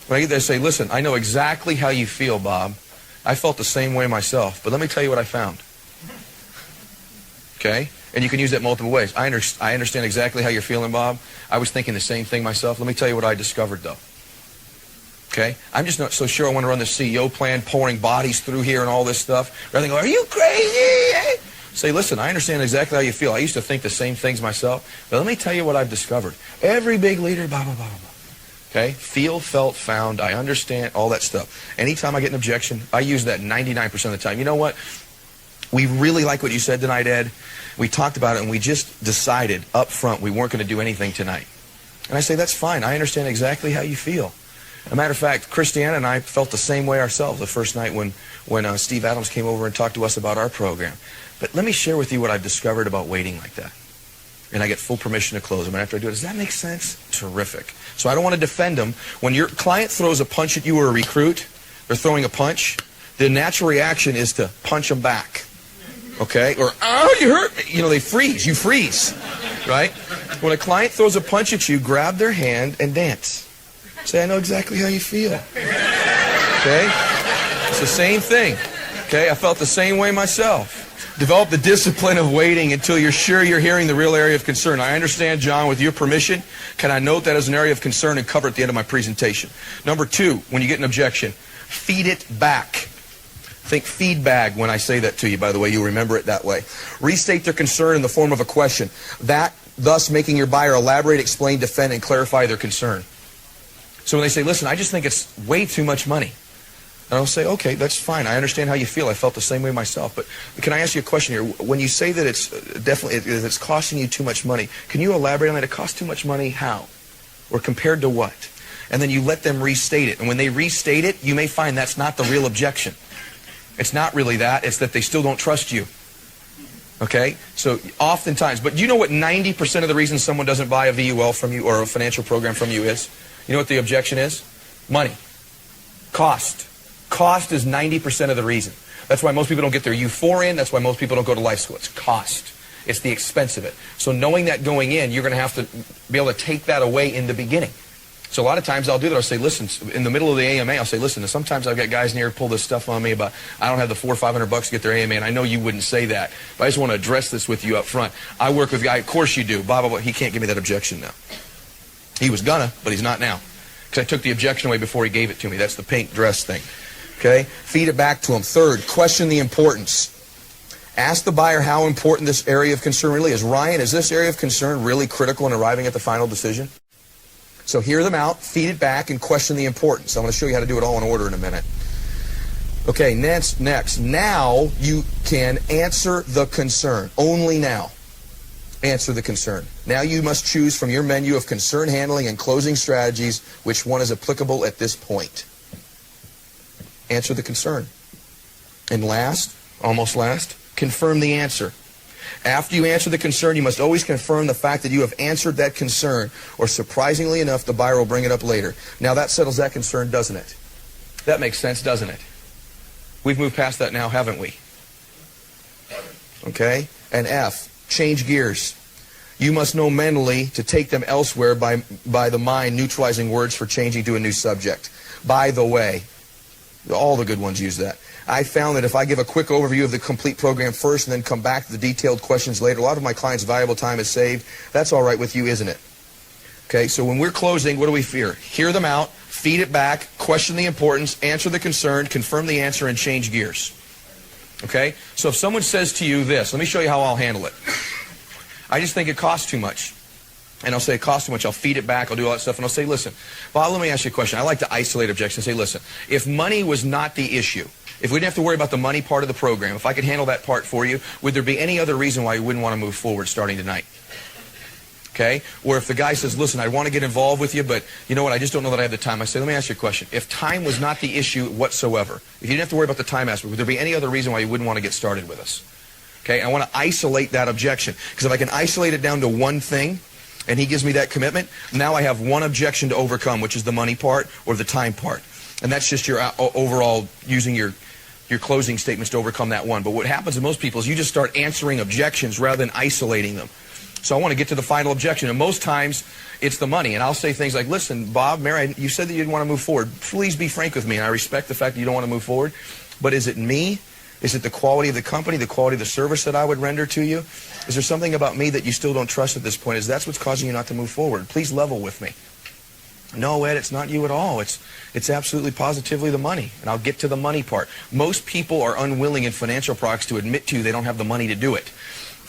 When I get there, say, listen, I know exactly how you feel, Bob. I felt the same way myself, but let me tell you what I found. Okay? And you can use that multiple ways. I understand exactly how you're feeling, Bob. I was thinking the same thing myself. Let me tell you what I discovered, though. Okay? I'm just not so sure I want to run the CEO plan, pouring bodies through here and all this stuff. Rather than go, are you crazy? Say, listen, I understand exactly how you feel. I used to think the same things myself, but let me tell you what I've discovered. Every big leader, blah, blah, blah, blah. Okay? Feel, felt, found. I understand all that stuff. Anytime I get an objection, I use that 99% of the time. You know what? We really like what you said tonight, Ed. We talked about it, and we just decided up front we weren't going to do anything tonight. And I say, that's fine. I understand exactly how you feel. As a matter of fact, Christiana and I felt the same way ourselves the first night when Steve Adams came over and talked to us about our program. But let me share with you what I've discovered about waiting like that. And I get full permission to close them. And after I do it, does that make sense? Terrific. So I don't want to defend them. When your client throws a punch at you or a recruit, they're throwing a punch, the natural reaction is to punch them back. Okay? Or, oh, you hurt me. You know, they freeze. You freeze. Right? When a client throws a punch at you, grab their hand and dance. Say, I know exactly how you feel. Okay? It's the same thing. Okay? I felt the same way myself. Develop the discipline of waiting until you're sure you're hearing the real area of concern. I understand, John, with your permission, can I note that as an area of concern and cover it at the end of my presentation? Number 2, when you get an objection, feed it back. Think feedback when I say that to you, by the way. You'll remember it that way. Restate their concern in the form of a question. That, thus making your buyer elaborate, explain, defend, and clarify their concern. So when they say, listen, I just think it's way too much money. And I'll say, okay, that's fine. I understand how you feel. I felt the same way myself. But can I ask you a question here? When you say that it's it's costing you too much money, can you elaborate on that? It costs too much money how? Or compared to what? And then you let them restate it. And when they restate it, you may find that's not the real objection. It's not really that. It's that they still don't trust you. Okay? So oftentimes, but you know what 90% of the reason someone doesn't buy a VUL from you or a financial program from you is? You know what the objection is? Money. Cost. Cost is 90% of the reason. That's why most people don't get their U4 in. That's why most people don't go to life school. It's cost. It's the expense of it. So knowing that going in, you're going to have to be able to take that away in the beginning. So a lot of times I'll do that. I'll say, listen, in the middle of the AMA, I'll say, listen, sometimes I've got guys in here pull this stuff on me about I don't have the $400 or $500 to get their AMA, and I know you wouldn't say that, but I just want to address this with you up front. I work with a guy, of course you do, blah, blah, blah. He can't give me that objection now. He was gonna, but he's not now. Because I took the objection away before he gave it to me. That's the pink dress thing. Okay? Feed it back to him. 3rd, question the importance. Ask the buyer how important this area of concern really is. Ryan, is this area of concern really critical in arriving at the final decision? So hear them out, feed it back, and question the importance. I'm going to show you how to do it all in order in a minute. Okay, next. Now you can answer the concern. Only now. Answer the concern. Now you must choose from your menu of concern handling and closing strategies which one is applicable at this point. Answer the concern. And last, almost last, confirm the answer. After you answer the concern, you must always confirm the fact that you have answered that concern, or surprisingly enough, the buyer will bring it up later. Now that settles that concern, doesn't it? That makes sense, doesn't it? We've moved past that now, haven't we? Okay? And F, change gears. You must know mentally to take them elsewhere by the mind neutralizing words for changing to a new subject. By the way, all the good ones use that. I found that if I give a quick overview of the complete program first and then come back to the detailed questions later, a lot of my clients' valuable time is saved. That's all right with you, isn't it? Okay, so when we're closing, what do we fear? Hear them out, feed it back, question the importance, answer the concern, confirm the answer, and change gears. Okay? So if someone says to you this, let me show you how I'll handle it. I just think it costs too much. And I'll say it costs too much. I'll feed it back. I'll do all that stuff. And I'll say, listen, Bob, let me ask you a question. I like to isolate objections and say, listen, if money was not the issue, if we didn't have to worry about the money part of the program, if I could handle that part for you, would there be any other reason why you wouldn't want to move forward starting tonight? Okay? Or if the guy says, listen, I want to get involved with you, but you know what, I just don't know that I have the time. I say, let me ask you a question. If time was not the issue whatsoever, if you didn't have to worry about the time aspect, would there be any other reason why you wouldn't want to get started with us? Okay? I want to isolate that objection. Because if I can isolate it down to one thing, and he gives me that commitment, now I have one objection to overcome, which is the money part or the time part. And that's just your overall using your closing statements to overcome that one. But what happens to most people is you just start answering objections rather than isolating them. So I want to get to the final objection. And most times, it's the money. And I'll say things like, listen, Bob, Mary, you said that you didn't want to move forward. Please be frank with me. And I respect the fact that you don't want to move forward. But is it me? Is it the quality of the company, the quality of the service that I would render to you? Is there something about me that you still don't trust at this point? Is that's what's causing you not to move forward? Please level with me. No, Ed, it's not you at all. It's absolutely positively the money. And I'll get to the money part. Most people are unwilling in financial products to admit to you they don't have the money to do it.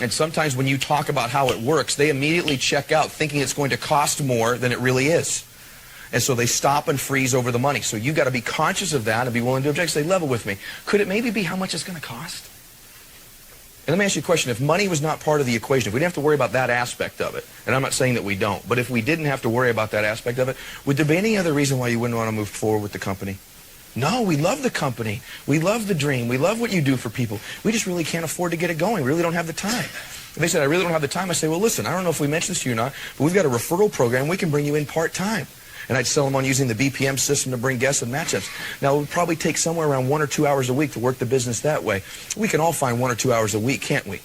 And sometimes when you talk about how it works, they immediately check out thinking it's going to cost more than it really is. And so they stop and freeze over the money. So you've got to be conscious of that and be willing to object. Say, level with me. Could it maybe be how much it's going to cost? And let me ask you a question. If money was not part of the equation, if we didn't have to worry about that aspect of it, and I'm not saying that we don't, but if we didn't have to worry about that aspect of it, would there be any other reason why you wouldn't want to move forward with the company? No, we love the company. We love the dream. We love what you do for people. We just really can't afford to get it going. We really don't have the time. If they said, I really don't have the time, I say, well, listen, I don't know if we mentioned this to you or not, but we've got a referral program. We can bring you in part-time. And I'd sell them on using the BPM system to bring guests and matchups. Now, it would probably take somewhere around 1 or 2 hours a week to work the business that way. We can all find 1 or 2 hours a week, can't we?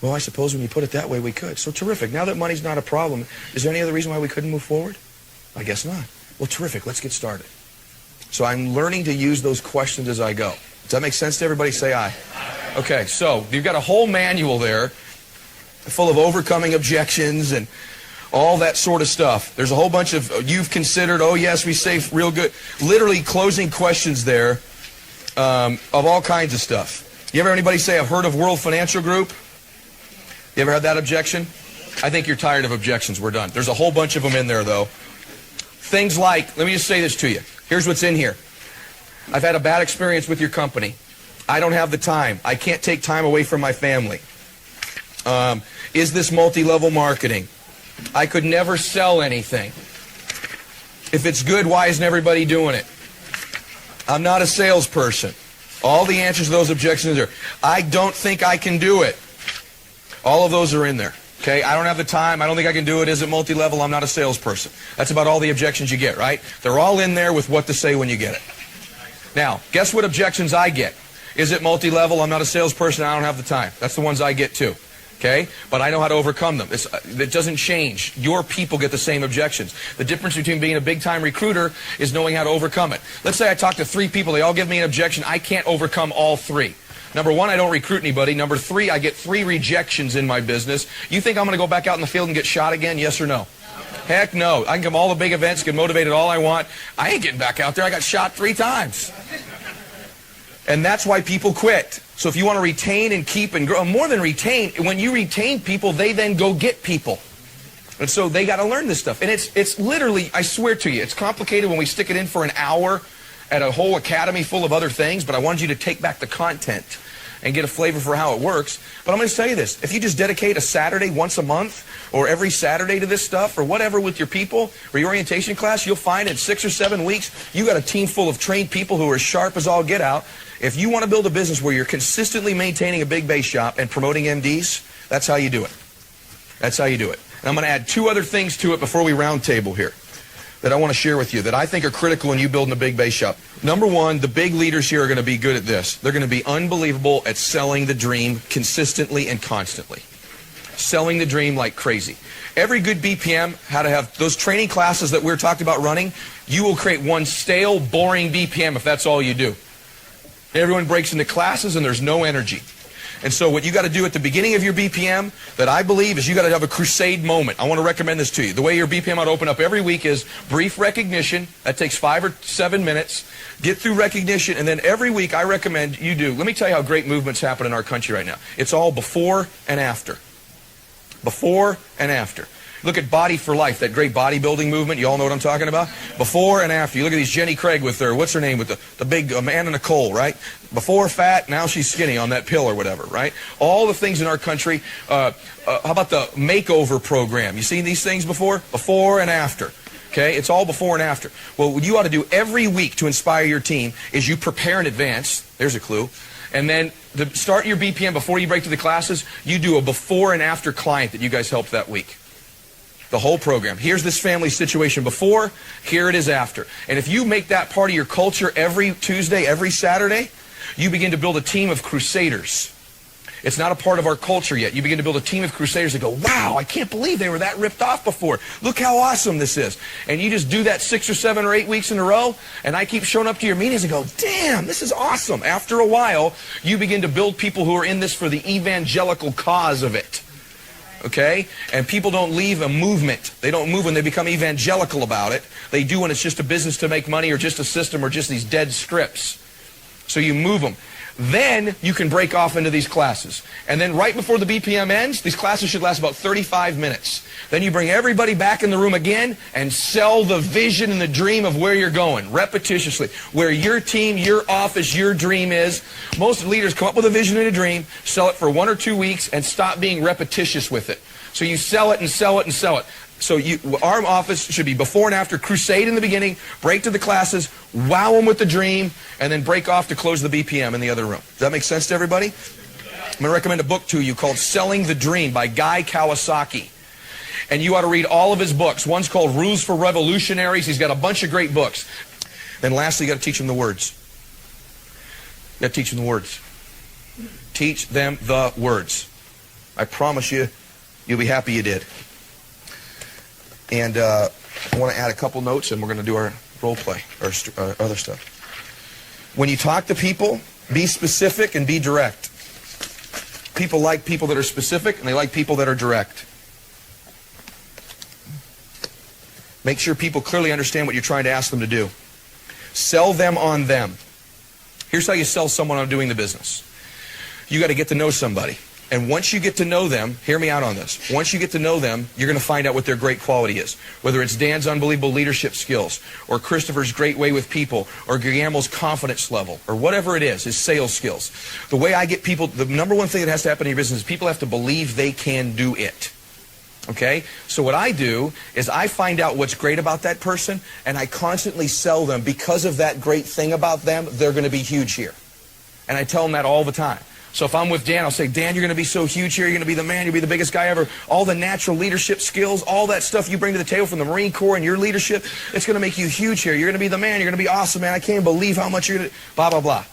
Well, I suppose when you put it that way, we could. So terrific. Now that money's not a problem, is there any other reason why we couldn't move forward? I guess not. Well, terrific. Let's get started. So I'm learning to use those questions as I go. Does that make sense to everybody? Say aye. Okay, so you've got a whole manual there full of overcoming objections and all that sort of stuff. There's a whole bunch of, you've considered, oh yes, we say real good. Literally closing questions there of all kinds of stuff. You ever heard anybody say, I've heard of World Financial Group? You ever had that objection? I think you're tired of objections. We're done. There's a whole bunch of them in there, though. Things like, let me just say this to you. Here's what's in here. I've had a bad experience with your company. I don't have the time. I can't take time away from my family. Is this multi-level marketing? I could never sell anything. If it's good, why isn't everybody doing it? I'm not a salesperson. All the answers to those objections are, I don't think I can do it. All of those are in there. Okay, I don't have the time. I don't think I can do it. Is it multi-level? I'm not a salesperson. That's about all the objections you get, right? They're all in there with what to say when you get it. Now, guess what objections I get? Is it multi-level? I'm not a salesperson. I don't have the time. That's the ones I get too. Okay? But I know how to overcome them. It doesn't change. Your people get the same objections. The difference between being a big-time recruiter is knowing how to overcome it. Let's say I talk to 3 people. They all give me an objection. I can't overcome all 3. Number 1, I don't recruit anybody. Number 3, I get 3 rejections in my business. You think I'm going to go back out in the field and get shot again? Yes or no? Heck no. I can come all the big events, get motivated all I want. I ain't getting back out there. I got shot 3 times. And that's why people quit. So if you want to retain and keep and grow, more than retain, when you retain people, they then go get people. And so they got to learn this stuff. And it's literally, I swear to you, it's complicated when we stick it in for an hour at a whole academy full of other things, but I wanted you to take back the content and get a flavor for how it works. But I'm going to tell you this. If you just dedicate a Saturday once a month or every Saturday to this stuff or whatever with your people or your orientation class, you'll find in 6 or 7 weeks, you got a team full of trained people who are as sharp as all get out. If you want to build a business where you're consistently maintaining a big base shop and promoting MDs, that's how you do it. That's how you do it. And I'm going to add 2 other things to it before we round table here that I want to share with you that I think are critical in you building a big base shop. Number one, the big leaders here are going to be good at this. They're going to be unbelievable at selling the dream consistently and constantly. Selling the dream like crazy. Every good BPM, how to have those training classes that we're talking about running, you will create one stale, boring BPM if that's all you do. Everyone breaks into classes and there's no energy. And so what you got to do at the beginning of your BPM that I believe is you got to have a crusade moment. I want to recommend this to you. The way your BPM ought to open up every week is brief recognition. That takes 5 or 7 minutes. Get through recognition, and then every week I recommend you do. Let me tell you how great movements happen in our country right now. It's all before and after. Before and after. Look at Body for Life, that great bodybuilding movement. You all know what I'm talking about? Before and after. You look at these Jenny Craig with her, what's her name, with the big Amanda Nicole, right? Before fat, now she's skinny on that pill or whatever, right? All the things in our country. How about the makeover program? You seen these things before? Before and after. Okay, it's all before and after. Well, what you ought to do every week to inspire your team is you prepare in advance. There's a clue. And then to start your BPM before you break to the classes, you do a before and after client that you guys helped that week. The whole program. Here's this family situation before, here it is after. And if you make that part of your culture every Tuesday, every Saturday, you begin to build a team of crusaders. It's not a part of our culture yet. You begin to build a team of crusaders that go, wow, I can't believe they were that ripped off before. Look how awesome this is. And you just do that 6 or 7 or 8 weeks in a row, and I keep showing up to your meetings and go, damn, this is awesome. After a while, you begin to build people who are in this for the evangelical cause of it. Okay? And people don't leave a movement. They don't move when they become evangelical about it. They do when it's just a business to make money or just a system or just these dead scripts. So you move them. Then you can break off into these classes. And then right before the BPM ends, these classes should last about 35 minutes. Then you bring everybody back in the room again and sell the vision and the dream of where you're going, repetitiously. Where your team, your office, your dream is. Most leaders come up with a vision and a dream, sell it for 1 or 2 weeks, and stop being repetitious with it. So you sell it and sell it and sell it. So our office should be before and after, crusade in the beginning, break to the classes, wow them with the dream, and then break off to close the BPM in the other room. Does that make sense to everybody? I'm going to recommend a book to you called Selling the Dream by Guy Kawasaki. And you ought to read all of his books. One's called Rules for Revolutionaries. He's got a bunch of great books. And lastly, you got to teach them the words. You got to teach them the words. Teach them the words. I promise you, you'll be happy you did. And I want to add a couple notes, and we're going to do our role play, or other stuff. When you talk to people, be specific and be direct. People like people that are specific, and they like people that are direct. Make sure people clearly understand what you're trying to ask them to do. Sell them on them. Here's how you sell someone on doing the business. You got to get to know somebody. And once you get to know them, hear me out on this. Once you get to know them, you're going to find out what their great quality is. Whether it's Dan's unbelievable leadership skills, or Christopher's great way with people, or Guillermo's confidence level, or whatever it is, his sales skills. The way I get people, the number one thing that has to happen in your business is people have to believe they can do it. Okay? So what I do is I find out what's great about that person, and I constantly sell them because of that great thing about them, they're going to be huge here. And I tell them that all the time. So if I'm with Dan, I'll say, Dan, you're going to be so huge here. You're going to be the man. You'll be the biggest guy ever. All the natural leadership skills, all that stuff you bring to the table from the Marine Corps and your leadership, it's going to make you huge here. You're going to be the man. You're going to be awesome, man. I can't believe how much you're going to... Blah, blah, blah.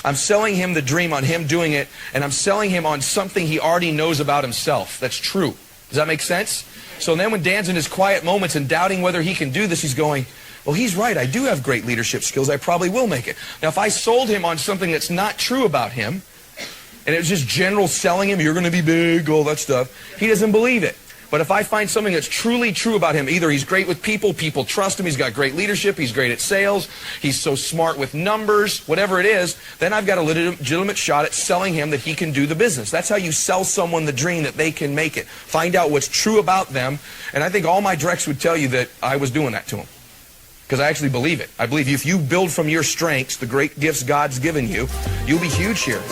I'm selling him the dream on him doing it, and I'm selling him on something he already knows about himself. That's true. Does that make sense? So then when Dan's in his quiet moments and doubting whether he can do this, he's going, well, he's right. I do have great leadership skills. I probably will make it. Now, if I sold him on something that's not true about him, and it was just general selling him, you're going to be big, all that stuff, he doesn't believe it. But if I find something that's truly true about him, either he's great with people, people trust him, he's got great leadership, he's great at sales, he's so smart with numbers, whatever it is, then I've got a legitimate shot at selling him that he can do the business. That's how you sell someone the dream that they can make it. Find out what's true about them, and I think all my directs would tell you that I was doing that to him. Because I actually believe it. I believe if you build from your strengths, the great gifts God's given you, you'll be huge here.